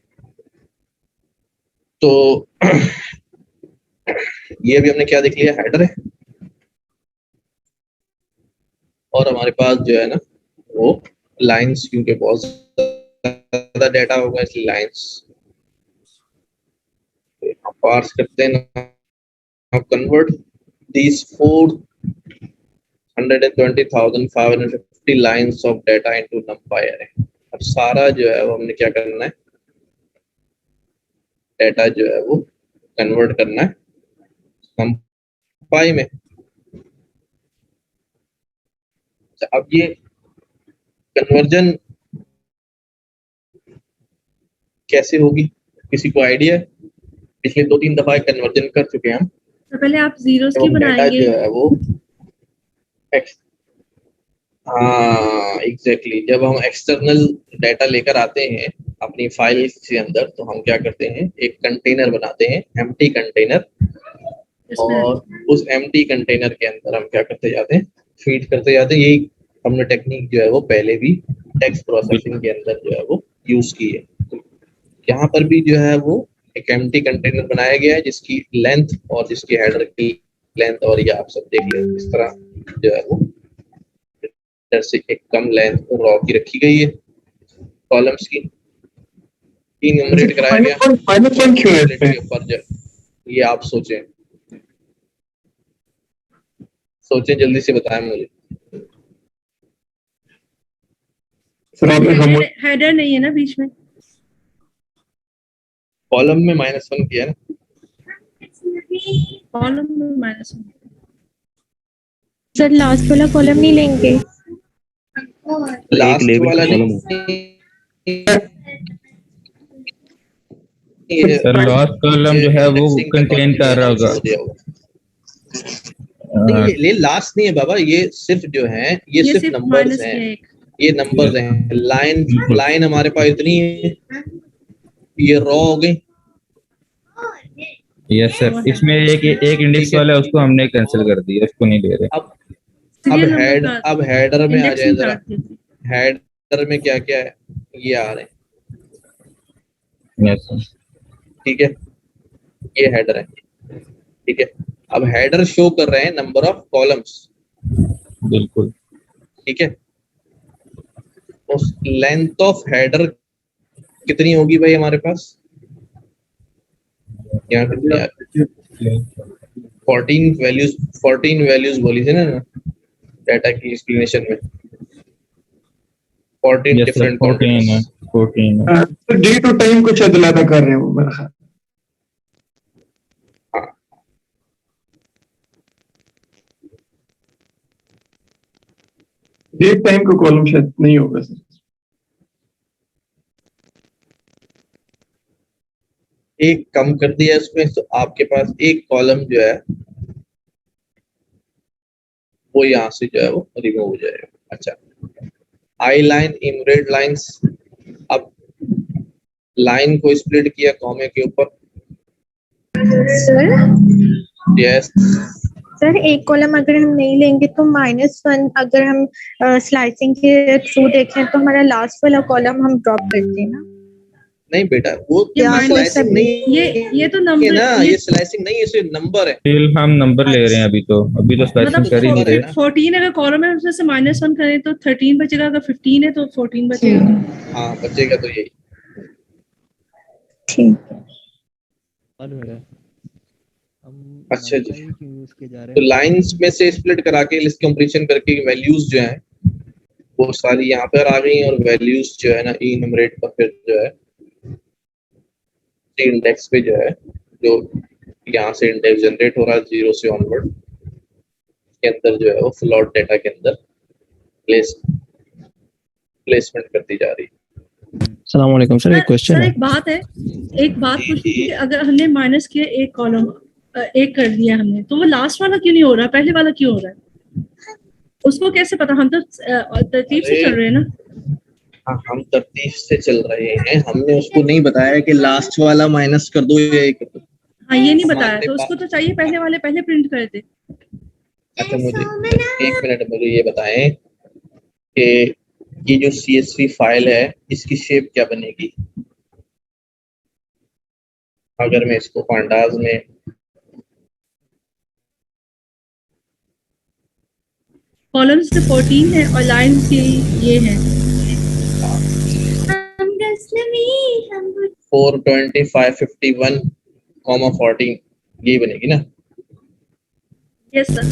तो ये भी हमने क्या देख लिया, हेडर है और हमारे पास जो है ना वो लाइंस, क्योंकि बहुत ज्यादा डेटा होगा इसलिए लाइंस पार्स करते हैं। now convert these 420,550 lines of data into numpy array। अब सारा जो है वो हमने क्या करना है, डेटा जो है वो कन्वर्ट करना है numpy में। अब ये कन्वर्जन कैसे होगी, किसी को आइडिया है? पिछले 2-3 दफा कन्वर्जन कर चुके हैं हम। तो पहले आप जीरोस की डेटा बनाएंगे। जो है वो हाँ एग्जैक्टली, जब हम एक्सटर्नल डेटा लेकर आते हैं अपनी फाइल के अंदर तो हम क्या करते हैं, एक कंटेनर बनाते हैं, एम्प्टी कंटेनर, और उस एम्प्टी कंटेनर के अंदर हम क्या करते जाते हैं, फीड करते जाते हैं। यही हमने टेक्निक जो है वो पहले भी टेक्स्ट प्रोसेसिंग के अंदर जो है वो यूज की है। तो यहाँ पर भी जो है वो एक एम्प्टी कंटेनर बनाया गया है जिसकी लेंथ और जिसकी हेडर की लेंथ, और ये आप सब देख लें इस तरह जो है वो हेडर से एक कम लेंथ रॉ की रखी गई है, कॉलम्स की इनमरेट कराया गया के ऊपर जो ये आप सोचें जल्दी से बताएं मुझे। हेडर नहीं है ना बीच में, कॉलम में -1 किया ना, कॉलम में -1। सर लास्ट वाला कॉलम नहीं लेंगे, लास्ट वाला सर लास्ट कॉलम जो है वो कंटेन कर रहा होगा। ये लास्ट नहीं है बाबा, ये सिर्फ जो है ये सिर्फ नंबर्स हैं, ये नंबर्स हैं। लाइन हमारे पास इतनी है, ये रॉ हो गई। यस सर, इसमें एक इंडेक्स वाला है उसको हमने कैंसिल कर दिया, उसको नहीं ले रहे। अब हेडर में आ जाए जरा, हेडर में क्या क्या है ये आ रहे हैं। यस सर, ठीक है, ये हेडर है, ठीक है। अब हेडर शो कर रहे हैं नंबर ऑफ कॉलम्स, बिल्कुल ठीक है। उस लेंथ ऑफ हेडर कितनी होगी भाई हमारे पास, यहाँ कितनी 14 वैल्यूज बोली थी ना डाटा की एक्सप्लेनेशन में, 14 डिफरेंट 14 डे टू टाइम कुछ अदलादा कर रहे हो मेरा ख्याल। डेट टाइम का कॉलम शायद नहीं होगा सर। एक कम कर दिया इसमें, तो आपके पास एक कॉलम जो है वो यहाँ से जो है वो रिमूव हो जाएगा। अच्छा, आई लाइन, इमरेड लाइंस, अब लाइन को स्प्लिट किया कॉमे के ऊपर। सर यस सर, एक कॉलम अगर हम नहीं लेंगे तो -1 अगर हम स्लाइसिंग के थ्रू देखें तो हमारा लास्ट वाला कॉलम हम ड्रॉप करते हैं ना। नहीं बेटा, वो ये या माइनस कोई स्लाइसिंग नहीं ये तो है नंबर ना, ये ये स्लाइसिंग नहीं है, ये नंबर है। फिर हम नंबर ले रहे हैं अभी तो स्लाइसिंग मतलब कर ही नहीं रहे। 14 अगर कॉलम है उसमें से -1 करें तो 13 बचेगा, अगर 15 है तो 14 बचेगा। हाँ बचेगा तो यही। ठीक है। और हम अच्छा जी, NumPy क्यों यूज किए जा रहे तो हैं? लाइंस में से स्प्लिट करा के लिस्ट कंप्लीशन करके वैल्यूज जो हैं वो सारी यहाँ पर आ गई, और वैल्यूज जो है ना इनमरेट का फिर जो है इंडेक्स पे जो है, जो यहाँ से इंडेक्स जनरेट हो रहा है 0 से ऑनवर्ड, के अंदर जो है वो फ्लोट डाटा के अंदर प्लेसमेंट करती जा रही है। अस्सलाम वालेकुम सर, एक क्वेश्चन सर है। एक बात पूछनी थी कि अगर हमने माइनस किया एक कॉलम एक कर दिया हमने, तो वो लास्ट वाला क्यों नहीं हो रहा, पहले वाला क्यों हो रहा है? उसको कैसे पता? हम तो तरतीब से चल रहे हैं ना। हाँ हम तरतीब से चल रहे हैं, हमने उसको नहीं बताया कि लास्ट वाला माइनस कर दो या एक कर दो। हाँ ये नहीं बताया, तो उसको तो चाहिए पहले वाले पहले प्रिंट कर दे। अच्छा मुझे एक मिनट, मुझे ये बताएं कि ये जो CSV फाइल है इसकी शेप क्या बनेगी अगर मैं इसको पांडास में कॉलम्स के 14 है और लाइंस के ये है 42551, 14 ये बनेगी ना। Yes sir.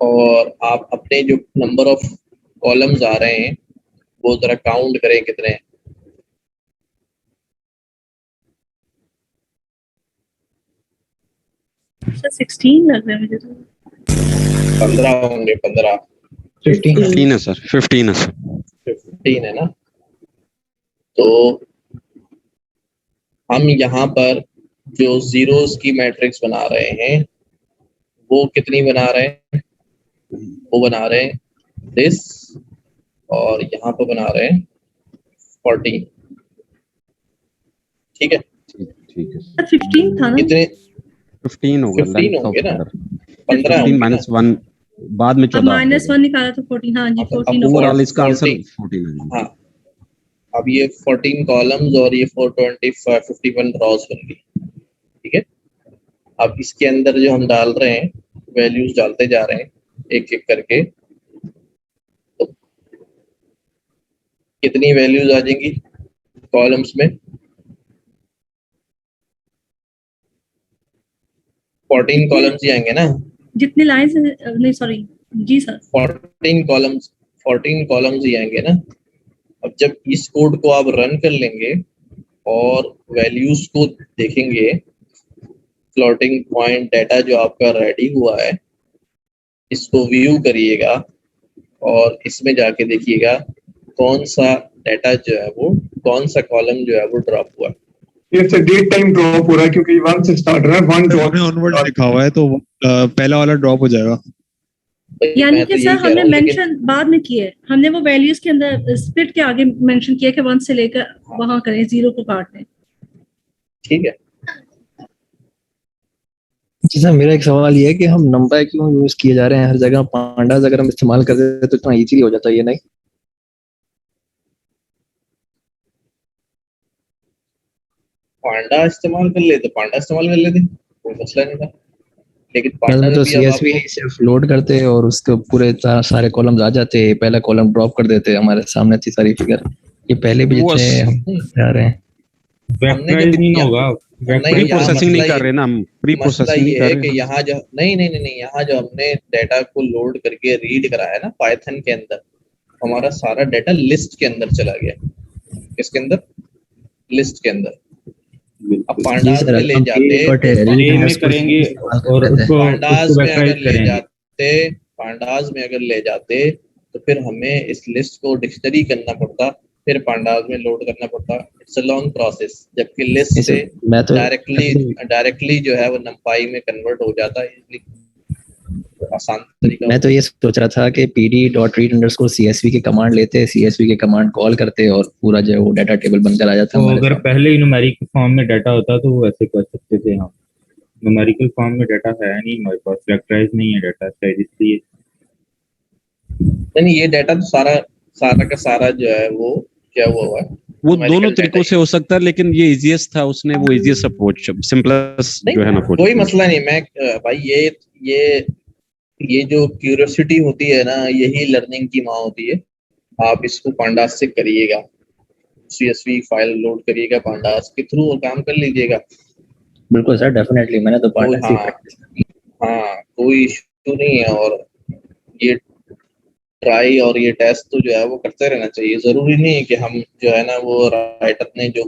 और आप अपने जो नंबर ऑफ कॉलम्स आ रहे हैं वो जरा काउंट करें कितने हैं। सर 16 लग रहा है मुझे तो। 15 होंगे, 15 15 है सर, 15 है सर। 15 है ना। तो हम यहाँ पर जो जीरोस की मैट्रिक्स बना रहे हैं वो कितनी बना रहे हैं, वो बना रहे हैं दिस, और यहाँ पर बना रहे हैं 14। ठीक है, ठीक है। 15 था ना, कितने 15 होगा, 15 होंगे ना, 15 15 -1 बाद में अब 14 -1 निकाला तो 14। हाँ जी 14 ओवरऑल इसका आंसर 14 14 है। हाँ, अब ये 14 कॉलम्स और ये 42551 रॉस बन गई। ठीक है, अब इसके अंदर जो हम डाल रहे हैं वैल्यूज डालते जा रहे हैं एक एक करके, तो कितनी वैल्यूज आ जाएंगी कॉलम्स में? 14 कॉलम्स ही आएंगे ना। जितने लाइंस नहीं सॉरी जी सर 14 कॉलम्स ही आएंगे ना। अब जब इस कोड को आप रन कर लेंगे और वैल्यूज को देखेंगे, फ्लोटिंग पॉइंट डाटा जो आपका रेडी हुआ है इसको व्यू करिएगा और इसमें जाके देखिएगा कौन सा डाटा जो है वो, कौन सा कॉलम जो है वो ड्रॉप हुआ है। It's a date time drop हो रहा है क्योंकि 1 से स्टार्ट हो रहा है, 1 ड्रॉप ऑनवर्ड लिखा हुआ है तो पहला वाला ड्रॉप हो जाएगा। यानी कि सर हमने मेंशन बाद में किया है, हमने वो वैल्यूज के अंदर स्प्लिट के आगे मेंशन किया कि 1 से लेकर वहां करें, 0 को काट दें। ठीक है। जैसा मेरा एक सवाल ये है कि हम NumPy क्यों यूज किए जा रहे हैं हर जगह? पांडास अगर हम इस्तेमाल कर देते तो इतना इजीली हो जाता है, ये नहीं? पांडा इस्तेमाल कर लेते, पांडा इस्तेमाल कर लेते, कोई मसला नहीं था। लेकिन पांडा में तो में भी अब CSV सिर्फ लोड करते और उसके पूरे सारे कॉलम्स आ जाते, पहला कॉलम ड्रॉप कर देते, हमारे सामने थी सारी फिगर। ये पहले भी जैसे हम जा रहे हैं वेक्टराइज नहीं होगा, प्री प्रोसेसिंग नहीं कर रहे ना हम, प्री प्रोसेसिंग नहीं कर रहे कि यहाँ जो नहीं यहाँ जो हमने डाटा को लोड करके रीड कराया ना पाइथन के अंदर, हमारा सारा डाटा लिस्ट के अंदर चला गया। किसके अंदर? लिस्ट के अंदर। अब पांडास में ले जाते करेंगे और पांडास में अगर ले जाते तो फिर हमें इस लिस्ट को डिक्शनरी करना पड़ता, फिर पांडास में लोड करना पड़ता। इट्स अ लॉन्ग प्रोसेस, जबकि लिस्ट से डायरेक्टली जो है वो NumPy में कन्वर्ट हो जाता है, इसलिए आसान तरीका। मैं तो ये सोच रहा था कि pd.read_csv की कमांड लेते, CSV की कमांड कॉल करते और पूरा जो है वो डाटा टेबल बनकर आ जाता। तो अगर पहले ही न्यूमेरिक फॉर्म में डाटा होता तो वो ऐसे कर सकते थे हम। न्यूमेरिकल फॉर्म में डाटा है नहीं हमारे पास, फैक्टराइज नहीं है डाटा शायद इसलिए। नहीं, ये डाटा तो सारा का सारा जो है वो क्या हुआ है, वो दोनों तरीकों से हो सकता है, लेकिन ये इजीएस्ट था, उसने वो इजीएस्ट अप्रोच, सिंपलेस्ट जो है ना अप्रोच। कोई मसला नहीं। मैं भाई ये जो क्यूरियोसिटी होती है ना, यही लर्निंग की माँ होती है। आप इसको पांडास से करिएगा, CSV फाइल लोड करिएगा, पांडास के थ्रू काम कर लीजिएगा। बिल्कुल सर, डेफिनेटली मैंने तो पांडास ही प्रैक्टिस की। हाँ, कोई इशू नहीं है। और ये ट्राई और ये टेस्ट तो जो है वो करते रहना चाहिए। जरूरी नहीं है कि हम जो है ना वो राइटर ने जो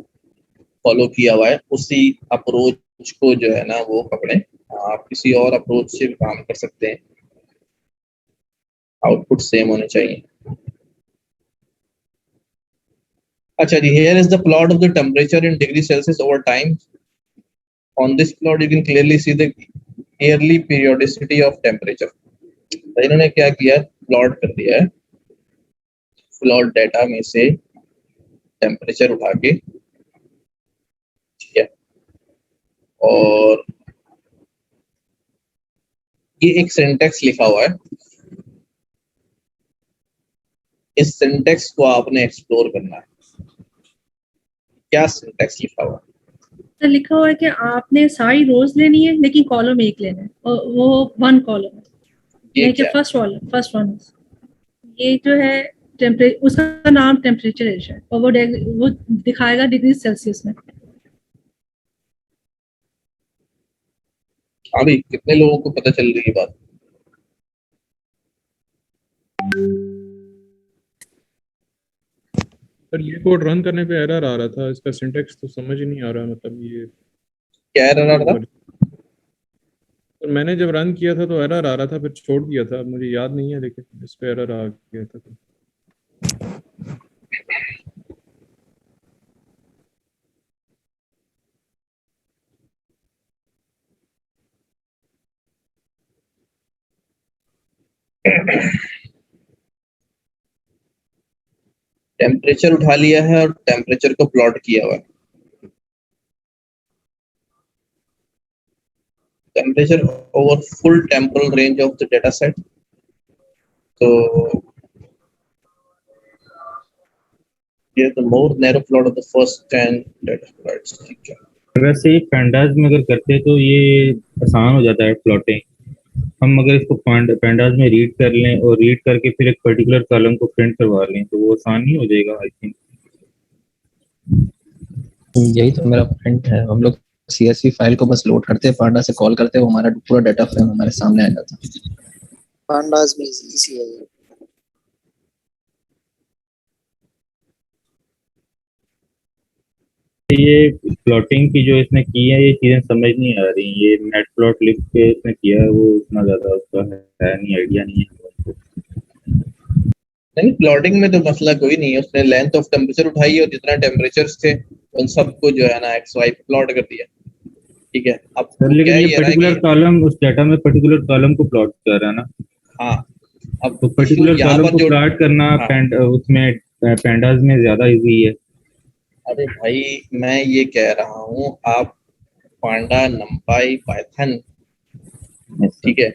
फॉलो किया हुआ है उसी अप्रोच को जो है ना वो पकड़े। आप किसी और अप्रोच से भी काम कर सकते हैं, आउटपुट सेम होने चाहिए। अच्छा जी, here is the plot of the temperature in degree Celsius over time. On this plot you can clearly see the yearly periodicity of temperature. तो इन्होंने क्या किया, प्लॉट कर दिया है, प्लॉट डेटा में से टेम्परेचर उठा के, ठीक है। और ये एक सिंटेक्स लिखा हुआ है, इस सिंटेक्स को आपने एक्सप्लोर करना है। क्या सिंटेक्स लिखा हुआ है? तो लिखा हुआ है कि आपने सारी रोज लेनी है लेकिन कॉलम एक लेना है, और वो 1 कॉलम है। ये क्या फर्स्ट वन ये जो है टेम्परेचर, उसका नाम टेम्परेचर है और वो दिखाएगा डिग्री सेल्सियस में। अभी कितने लोगों को पता चल रही है बात? सर ये कोड रन करने पे एरर आ रहा था, इसका सिंटेक्स तो समझ ही नहीं आ रहा, मतलब ये क्या एरर आ रहा था? तो मैंने जब रन किया था तो एरर आ रहा था, फिर छोड़ दिया था, मुझे याद नहीं है, लेकिन इस पे एरर आ गया था। टेम्परेचर उठा लिया है और टेम्परेचर को प्लॉट किया हुआ है। Temperature over full temporal range of the data set. तो ये तो more narrow plot of the first 10 data plots, ठीक है। वैसे पैंडास में अगर करते तो ये आसान हो जाता है प्लॉटिंग। हम अगर इसको पैंडास में रीड कर लें और रीड करके फिर एक पर्टिकुलर कॉलम को प्रिंट करवा लें तो वो आसान नहीं हो जाएगा आई थिंक। यही तो मेरा पॉइंट है, हम लोग CSV फाइल को बस लोड करते हैं, पांडा से कॉल करते हैं, वो हमारा पूरा डाटा फ्रेम हमारे सामने आ जाता है। पांडास में इजी है ये। ये प्लॉटिंग की जो इसने की है ये चीजें समझ नहीं आ रही। ये नेट प्लॉट लिख के इसने किया है, वो उतना ज्यादा उसका है नहीं, आइडिया नहीं है। नहीं, प्लॉटिंग में तो मसला कोई नहीं है। उसने लेंथ ऑफ टेम्परेचर उठाई और जितना टेम्परेचर्स थे उन सबको जो है ना XY पे प्लॉट कर दिया, ठीक है। अब लेकिन ये पर्टिकुलर कॉलम उस डाटा में पर्टिकुलर कॉलम को प्लॉट कर रहा है ना। हाँ, अब तो पर्टिकुलर कॉलम को प्लॉट करना उसमें पैंडास में ज्यादा इजी है। अरे भाई मैं ये कह रहा हूँ, आप पांडा, नंपाई, पाइथन, ठीक है।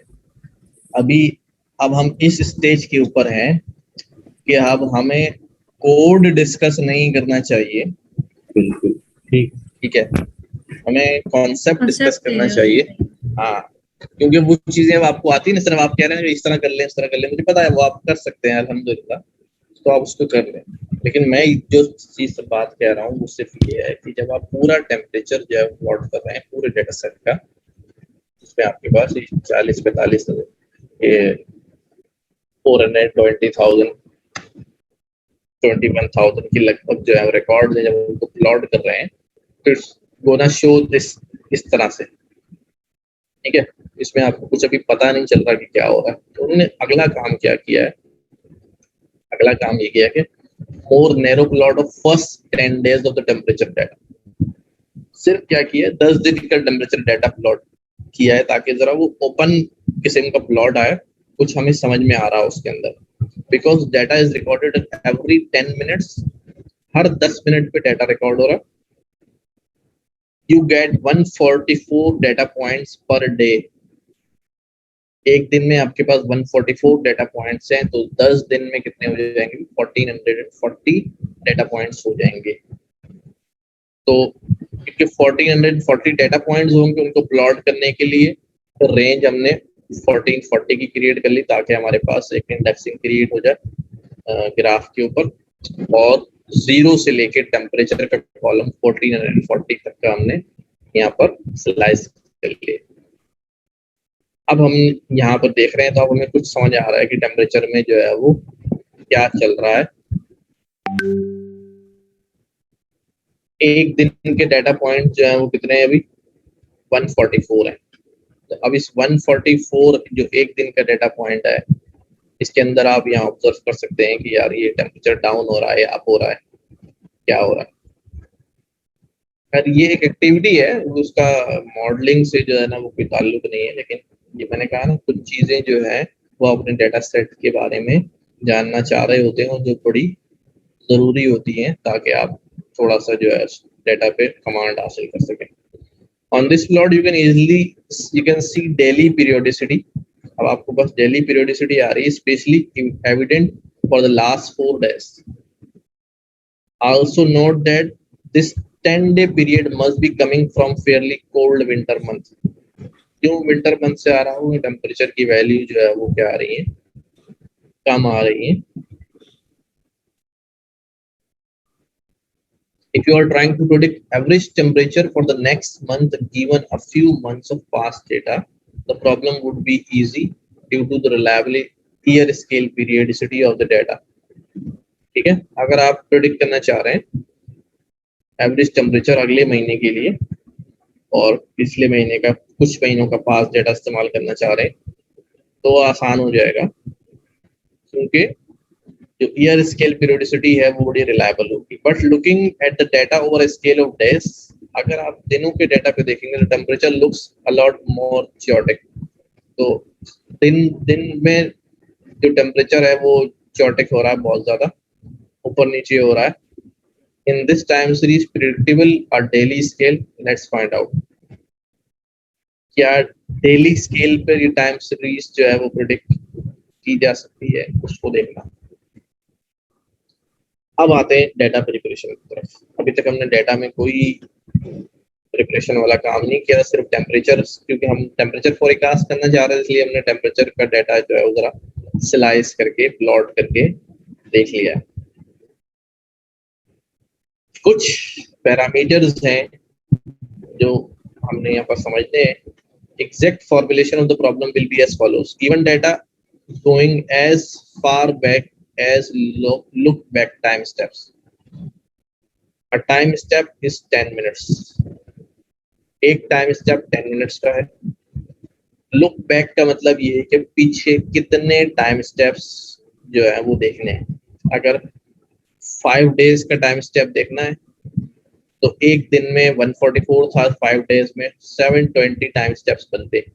अब हम इस स्टेज के ऊपर हैं कि अब हमें कोड डिस्कस नहीं करना चाहिए। बिल्कुल ठीक है, हमें कॉन्सेप्ट डिस्कस करना चाहिए। हाँ, क्योंकि वो चीजें अब आपको आती है ना, सिर्फ आप कह रहे हैं इस तरह कर लें, इस तरह कर लें, मुझे पता है वो आप कर सकते हैं अल्हम्दुलिल्लाह, तो आप उसको कर लें। लेकिन मैं जो चीज से बात कह रहा हूँ वो सिर्फ ये है कि जब आप पूरा टेम्परेचर जो है प्लॉट कर रहे हैं पूरे डेटा सेट का, जिसमें आपके पास 40-45 ये 420,000 21,000 की लगभग जो है रिकॉर्ड है, जब उनको प्लॉट कर रहे हैं फिर गोना शो इस तरह से, ठीक है। इसमें आपको कुछ अभी पता नहीं चल रहा कि क्या हो रहा है। तो उन्होंने अगला काम क्या किया है, अगला काम ये किया कि more narrow plot of first 10 days of the temperature data। सिर्फ क्या किया, 10 दिन का टेम्परेचर डाटा प्लॉट किया है ताकि जरा वो ओपन किस्म का प्लॉट आए, कुछ हमें समझ में आ रहा है उसके अंदर। Because data is recorded every 10 minutes, her 10 minute पे डाटा रिकॉर्ड हो रहा है। you get 144 data points per day. एक दिन में आपके पास 144 डेटा पॉइंट्स हैं, तो 10 दिन में कितने हो जाएंगे? 1440 डेटा पॉइंट्स हो जाएंगे। तो क्योंकि 1440 डेटा पॉइंट्स होंगे, उनको प्लॉट करने के लिए तो रेंज हमने 1440 की क्रिएट कर ली, ताकि हमारे पास एक इंडेक्सिंग क्रिएट हो जाए ग्राफ के ऊपर, और 0 से लेके टेम्परेचर का कॉलम 1440 तक का हमने यहाँ पर स्लाइस कर लिया। अब हम यहाँ पर देख रहे हैं, तो अब हमें कुछ समझ आ रहा है कि टेम्परेचर में जो है वो क्या चल रहा है। एक दिन के डाटा पॉइंट जो है वो कितने हैं? अभी 144 है। तो अब इस 144 जो एक दिन का डाटा पॉइंट है, इसके अंदर आप यहाँ ऑब्जर्व कर सकते हैं कि यार ये टेम्परेचर डाउन हो रहा है, अप हो रहा है, क्या हो रहा है। खैर ये एक एक्टिविटी है, उसका मॉडलिंग से जो है ना वो कोई ताल्लुक नहीं है, लेकिन ये मैंने कहा ना, कुछ चीजें जो है वो अपने डाटा सेट के बारे में जानना चाह रहे होते हैं, जो बड़ी जरूरी होती हैं, ताकि आप थोड़ा सा जो है डाटा पे कमांड हासिल कर सकें। On this plot you can see daily periodicity. अब आपको बस डेली पीरियोडिसिटी आ रही है, specially evident for the last 4 days। Also note that this 10-day period must be coming from fairly cold winter month। क्यों winter month से आ रहा हूँ? Temperature की वैल्यू जो है वो क्या आ रही है? कम आ रही है। If you are trying to predict average temperature for the next month given a few months of past data, the problem would be easy due to the reliable year scale periodicity of the data। ठीक है, अगर आप predict करना चाह रहे हैं average temperature अगले महीने के लिए और पिछले महीने का कुछ महीनों का पास डेटा इस्तेमाल करना चाह रहे हैं, तो आसान हो जाएगा, क्योंकि जो ईयर स्केल पीरियोडिसिटी है वो बड़ी रिलायबल होगी। But looking at the data over a scale of days, अगर आप दिनों के डेटा पे देखेंगे तो temperature looks a lot more chaotic। तो दिन में जो टेम्परेचर है वो chaotic हो रहा है, बहुत ज्यादा ऊपर नीचे हो रहा है। In this time series predictable और daily scale, let's find out. क्या डेली स्केल पर ये टाइम सीरीज जो है वो प्रेडिक्ट की जा सकती है, उसको देखना। अब आते हैं डाटा प्रिपरेशन की तरफ। अभी तक हमने डाटा में कोई प्रिपरेशन वाला काम नहीं किया, सिर्फ टेम्परेचर, क्योंकि हम टेम्परेचर फोरकास्ट करना चाह रहे हैं, इसलिए हमने टेम्परेचर का डाटा जो है वो जरा स्लाइस करके प्लॉट करके देख लिया। कुछ पैरामीटर्स हैं जो हमने यहाँ पर समझते हैं। Exact formulation of the problem will be as follows. Given data going as far back as look back time steps। A time step is 10 minutes। एक टाइम स्टेप 10 मिनट्स का है। लुक बैक का मतलब ये है कि पीछे कितने टाइम स्टेप्स जो है वो देखने हैं। अगर 5 days का टाइम स्टेप देखना है तो एक दिन में 144 था, 5 days में 720 टाइम स्टेप्स बनते हैं।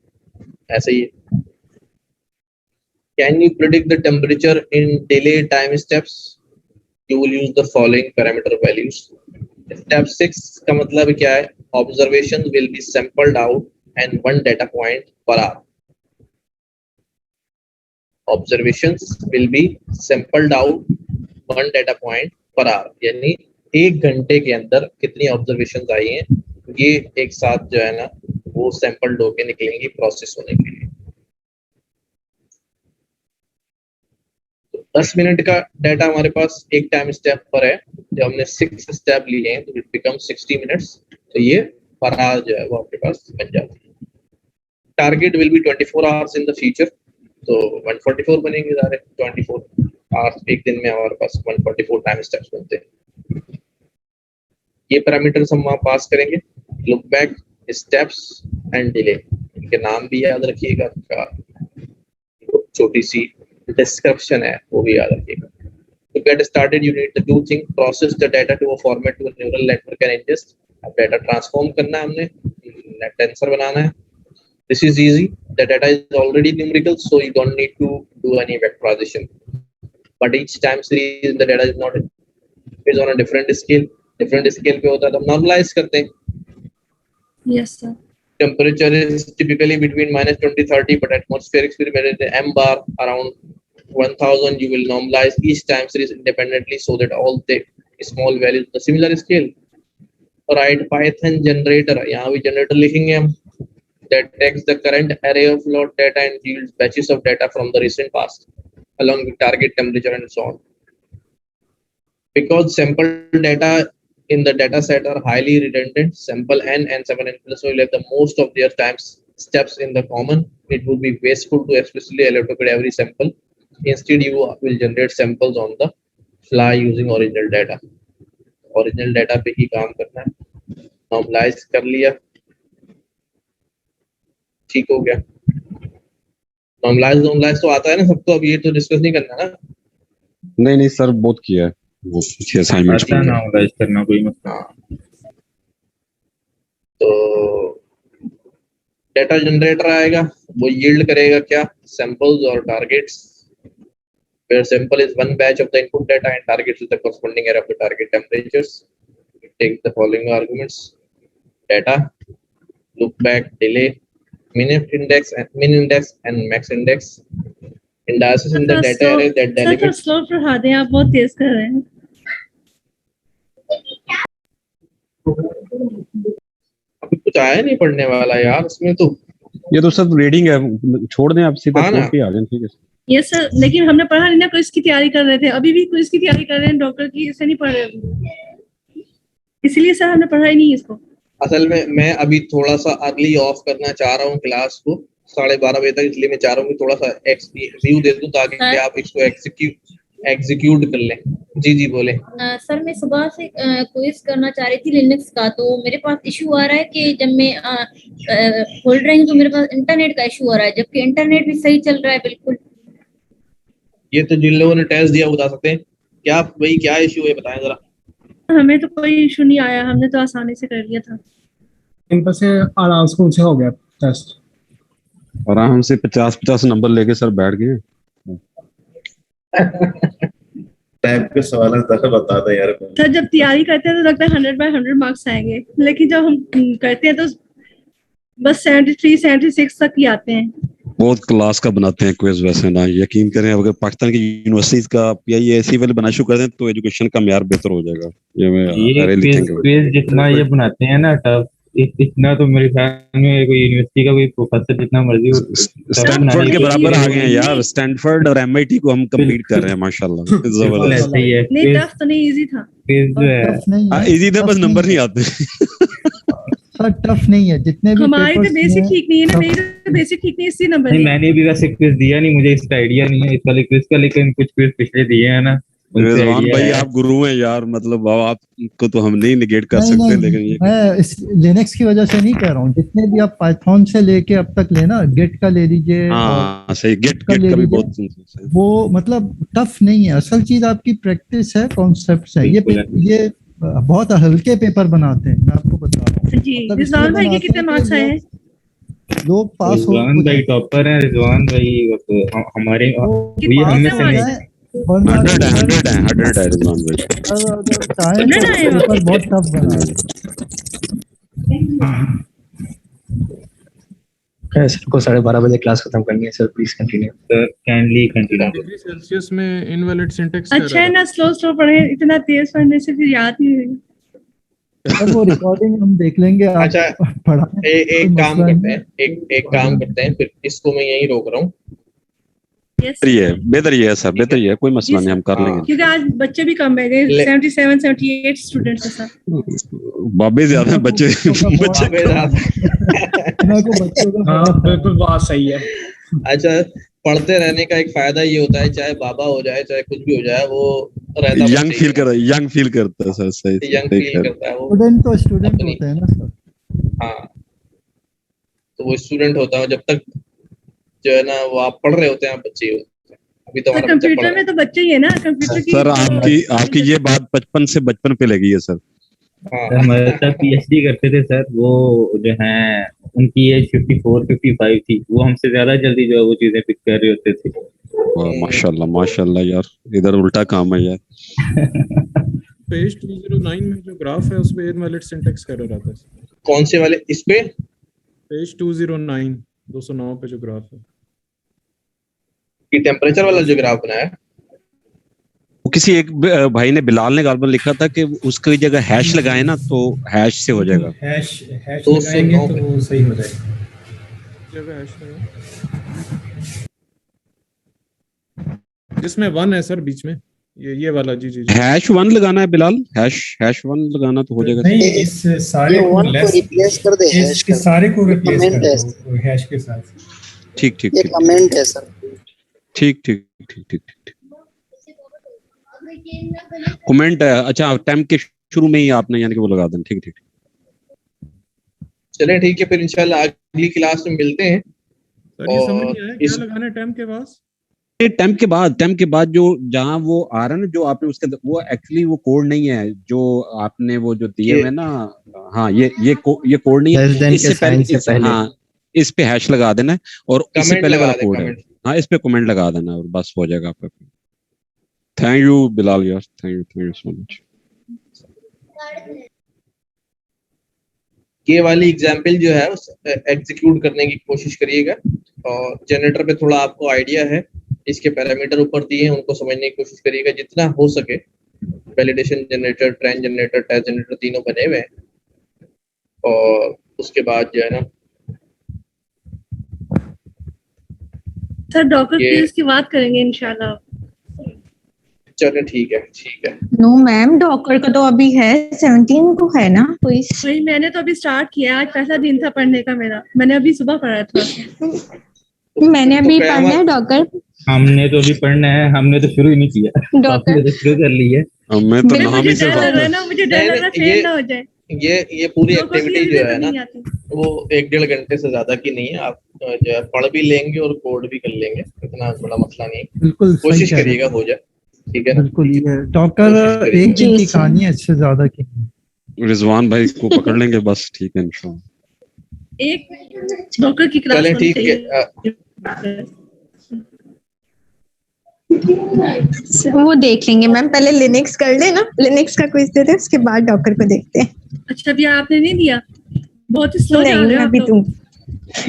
ऐसे ही can you predict the temperature in delayed time steps? You will use the following parameter values। Step 6 का मतलब क्या है? Observations will be sampled out and 1 data point per hour। Observations will be sampled out 1 data point per hour, यानी 1 घंटे के अंदर कितनी observations आई हैं, ये एक साथ जो है ना वो सैंपल्ड होके निकलेंगी प्रोसेस होने के लिए। 10 मिनट का डाटा हमारे पास एक टाइम स्टेप पर है। जब हमने 6 स्टेप लिए हैं तो इट बिकम 60 मिनट्स। तो ये पर आवर जो है वो आपके पास बन जाती है। Target will be 24 hours in the future, तो 144 बनेंगे सारे 24 आवर्स। एक दिन में हमारे पास 144 टाइम स्टेप्स बनते हैं। ये पैरामीटर्स हम वहाँ पास करेंगे। Look back, steps and delay, इनके नाम भी याद रखिएगा, छोटी सी डिस्क्रिप्शन है वो भी याद रखिएगा। To get started, you need to do things, process the data to a format to a neural network and ingest। अब डाटा ट्रांसफॉर्म करना है हमने, टेंसर बनाना है। This is easy, the data is already numerical, so you don't need to do any vectorization। But each time series the data is not is on a different scale पे होता है तो हम normalise करते हैं। Yes, sir. Temperature is typically between -20-30, but atmospheric experiment in M bar around 1000. You will normalize each time series independently so that all the small values the similar scale. Write Python generator. यहाँ भी generator लिखेंगे हम that takes the current array of load data and yields batches of data from the recent past along with target temperature and so on. Because sample data in the data set are highly redundant, sample n and 7n plus will have the most of their steps in the common. It would be wasteful to explicitly allocate every sample. Instead, you will generate samples on the fly using original data. Original data पे ही काम करना है. Normalize कर लिया, ठीक हो गया. Normalize तो आता है ना सबको, अब ये तो डिस्कस नहीं करना ना. नहीं सर बहुत किया है वो पीछे असाइनमेंट अच्छा नॉर्मलाइज करना कोई मसला. तो डेटा जनरेटर आएगा, वो यील्ड करेगा क्या, सैंपल्स और targets. where sample is one batch of the input data and targets is the corresponding array of the target temperatures. It takes the following arguments: data, look back, delay, min index and max index. Indices in the data array that delimits. Sir, slow पढ़ा दें, आप बहुत तेज कर रहे हैं. अभी कुछ आया नहीं पढ़ने वाला यार इसमें तो. ये तो सब रीडिंग है, छोड़ दें आप सीधा हाँ ना. पे आ जाएं. ठीक है यस सर, लेकिन हमने पढ़ा नहीं ना, क्विज की तैयारी कर रहे थे, अभी भी क्विज की तैयारी कर रहे हैं डॉक्टर की, इसे नहीं पढ़ रहे, इसलिए सर हमने पढ़ा ही नहीं इसको. असल में मैं अभी थोड़ा सा अर्ली ऑफ करना चाह रहा हूँ क्लास को 12:30 बजे तक, इसलिए मैं चाह रहा हूँ कि थोड़ा सा व्यू दे दूं ताकि आप इसको एग्जीक्यूट कर लें. जी बोले. सर मैं सुबह से क्विज करना चाह रही थी लिनक्स का, तो मेरे पास इशू आ रहा है कि जब मैं खोल रही हूँ तो मेरे पास इंटरनेट का इशू आ रहा है, जबकि इंटरनेट भी सही चल रहा है बिल्कुल. ये तो जिन लोगों ने टेस्ट दिया बता सकते हैं क्या भाई क्या इशू है, बताएं जरा. हमें तो कोई इशू नहीं आया, हमने तो आसानी से कर लिया था. इन पर से आराम से हो गया टेस्ट, आराम से 50 नंबर लेके सर बैठ गए. टाइप के सवाल जरा बता दो यार. सर जब तैयारी करते हैं तो लगता है 100/100 मार्क्स आएंगे, लेकिन जब हम करते हैं तो बस 73-76 तक ही आते हैं. बहुत क्लास का बनाते हैं क्विज वैसे ना, यकीन करें अगर पाकिस्तान की यूनिवर्सिटीज का पीआईएसी वाले बना शुरू कर दें तो एजुकेशन का म्यार बेहतर हो जाएगा. ये क्विज जितना ये बनाते हैं ना टफ, इतना तो मेरे ख्याल में कोई यूनिवर्सिटी का कोई प्रोफेसर जितना मर्जी स्टैनफोर्ड के बराबर आ गए हैं यार. स्टैनफोर्ड और एमआईटी को हम कंप्लीट कर रहे हैं माशाल्लाह. जबरदस्त. नहीं टफ तो नहीं, इजी था. इजी था, बस नंबर नहीं आते. सर टफ नहीं है, जितने भी हमारी तो बेसिक ठीक नहीं है ना, मेरी तो बेसिक ठीक नहीं, इसी नंबर नहीं. मैंने भी वैसे क्विज दिया नहीं, मुझे इसका आइडिया नहीं है इस वाले क्विज का, लेकिन कुछ क्विज पिछले दिए हैं ना. रिजवान भाई आप गुरु हैं यार, मतलब आपको तो हम नहीं निगेट कर सकते. लेकिन ये मैं इस लिनक्स की वजह से नहीं कह रहा हूँ, जितने भी आप पाइथन से लेके अब तक लेना, गेट का ले लीजिए. हाँ सही, गेट का भी बहुत वो मतलब टफ नहीं है. असल चीज आपकी प्रैक्टिस है, कॉन्सेप्ट्स है. ये बहुत हल्के पेपर बनाते हैं, मैं आपको बता रहा हूँ. जी रिजवान भाई के कितने मार्क्स आए हैं? लोग पास हो. रिजवान भाई टॉपर है. रिजवान भाई हमारे ये हमने से नहीं 100 है रिजवान भाई. पेपर बहुत टफ बना है. सर को 12:30 बजे क्लास खत्म करनी है. Sir please continue. Sir kindly continue. Degree Celsius में इनवैलिड सिंटैक्स अच्छा है ना, स्लो पढ़े, इतना तेज पढ़ने से फिर याद नहीं रहेगा. सर वो रिकॉर्डिंग हम देख लेंगे. अच्छा एक काम करते हैं फिर इसको मैं यहीं रोक रहा हूँ. बेहतर ही है सर, बेहतर ही है, कोई मसला नहीं, हम कर लेंगे. क्योंकि आज बच्चे भी कम है, 77-78 स्टूडेंट्स हैं सर. बाबे ज्यादा हैं बच्चे. बिल्कुल बात सही है. अच्छा पढ़ते रहने का एक फायदा ये होता है, चाहे बाबा हो जाए चाहे कुछ भी हो जाए, वो रहता है यंग फील करता है सर. सही यंग फील करता है वो. स्टूडेंट तो स्टूडेंट होते हैं ना सर. हाँ तो वो स्टूडेंट होता है जब तक जो है ना वो आप पढ़ रहे होते हैं, आप बच्चे होते हैं. अभी तो कंप्यूटर में तो बच्चे ही है ना, कंप्यूटर की. सर आपकी ये बात बचपन पे लगी है सर. हमारे साथ पीएचडी करते थे सर, वो जो है उनकी एज 54-55 थी, वो हमसे ज्यादा जल्दी जो है वो चीजें पिक कर रहे होते थे. माशाल्लाह यार, इधर उल्टा काम है यार. पेज 209 में जो ग्राफ है उसमें इनवैलिड सिंटैक्स एरर आता है. कौन से वाले? इस पे पेज 209 209 पे जो ग्राफ है, ये टेम्परेचर वाला जो ग्राफ बनाया है, वो किसी एक भाई ने, बिलाल ने गालबन लिखा था कि उसकी जगह हैश लगाए ना तो हैश से हो जाएगा। हैश लगाएंगे तो वो सही हो जाएगा। जगह हैश लगा, जिसमें 1 है सर बीच में, ये वाला। जी जी, हैश 1 लगाना है बिलाल, हैश 1 लगाना तो हो जाएगा। नहीं, इस सारे को रिप्लेस कर दे, हैश इस सारे को रिप्लेस कर दो हैश के साथ। ठीक ठीक ये कमेंट है सर। ठीक ठीक ठीक ठीक ठीक। कमेंट है, अच्छा टेम्प के शुरू में ही आपने यानी कि वो लगा देना। ठीक ठीक, चले ठीक है, फिर इंशाल्लाह अगली क्लास में मिलते हैं। सर ये समझ नहीं आया क्या लगाना है टेम्प के पास? टेम्प के बाद जो जहां वो आ रहा है ना, जो आपने उसके वो एक्चुअली वो कोड नहीं है जो आपने वो जो दिए हुए ना। हाँ, ये कोड नहीं है। इससे पहले हाँ, इस पे हैश लगा देना है और इससे पहले वाला कोड है। हाँ, इस पे कमेंट लगा देना और बस हो जाएगा आपका। थैंक यू बिलाल यार, थैंक यू सो मच। ये वाली एग्जाम्पल जो है उस एग्जीक्यूट करने की कोशिश करिएगा, और जनरेटर पे थोड़ा आपको आइडिया है, इसके पैरामीटर ऊपर दिए हैं, उनको समझने की कोशिश करिएगा जितना हो सके। Validation generator, train generator, test generator तीनों बने हुए हैं, और उसके बाद जो है ना सर डॉकर केस की बात करेंगे इंशाल्लाह। चलो ठीक है। नो मैम, डॉकर का तो अभी है 17 को है ना कोई। वही मैंने तो अभी स्टार्ट किया, आज पहला दिन था पढ़ने का मेरा, मैंने अभी सुबह पढ़ा था। मैंने अभी पढ़ना है डॉकर। हमने तो अभी पढ़ना है, हमने तो शुरू ही नहीं किया। डॉकर तो शुरू कर ली है। मैं तो नाम ही से मुझे डर लग रहा है फेल ना हो जाए। ये पूरी एक्टिविटी जो है ना वो 1-1.5 घंटे से ज्यादा की नहीं है। आप जो है पढ़ भी लेंगे और कोड भी कर लेंगे, इतना बड़ा मसला नहीं है। बिल्कुल कोशिश करिएगा हो जाए, ठीक है ना? बिल्कुल, ये डॉक्टर एक दिन की कहानी है, इससे ज्यादा की। रिजवान भाई को पकड़ लेंगे बस, ठीक है इंशाल्लाह। एक डॉक्टर की क्लास चलें ठीक है। वो देख लेंगे मैम, पहले लिनक्स कर ले ना, लिनक्स का क्विज देते हैं, उसके बाद डॉक्टर को देखते हैं। अच्छा, अभी आपने नहीं दिया? बहुत ही स्लो जा रहे हो अभी आप तुम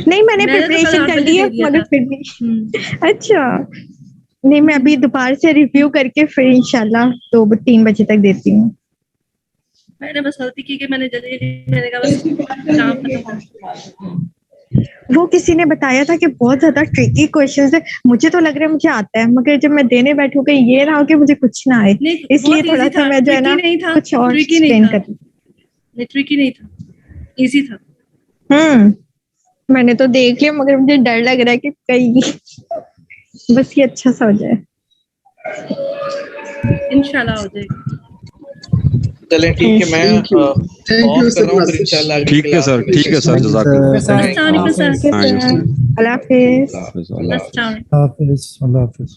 नहीं, मैंने तो प्रिपरेशन कर ली है मगर फिर भी। अच्छा नहीं, मैं अभी दोपहर से रिव्यू करके फिर इंशाल्लाह 2-3 बजे तक देती हूँ। मैंने बस गलती की कि मैंने मैंने कहा बस काम खत्म। वो किसी ने बताया था कि बहुत ज्यादा ट्रिकी क्वेश्चंस है, मुझे तो लग रहा है मुझे आता है, मगर जब मैं देने बैठूंगी ये ना हो कि मुझे कुछ ना आए, इसलिए थोड़ा सा मैं जो है ना कुछ और एक्सप्लेन कर। ट्रिकी नहीं था, इजी था। मैंने तो देख लिया, मगर मुझे डर लग रहा है कि कहीं बस ये अच्छा सा हो जाए। इंशाल्लाह हो जाएगा। चलें ठीक है, मैं ऑफ कर रहा हूं, फिर इंशाल्लाह ठीक है सर, ठीक है सर, जज़ाकल्लाह। अल्लाह हाफिज़। अल्लाह हाफिज़।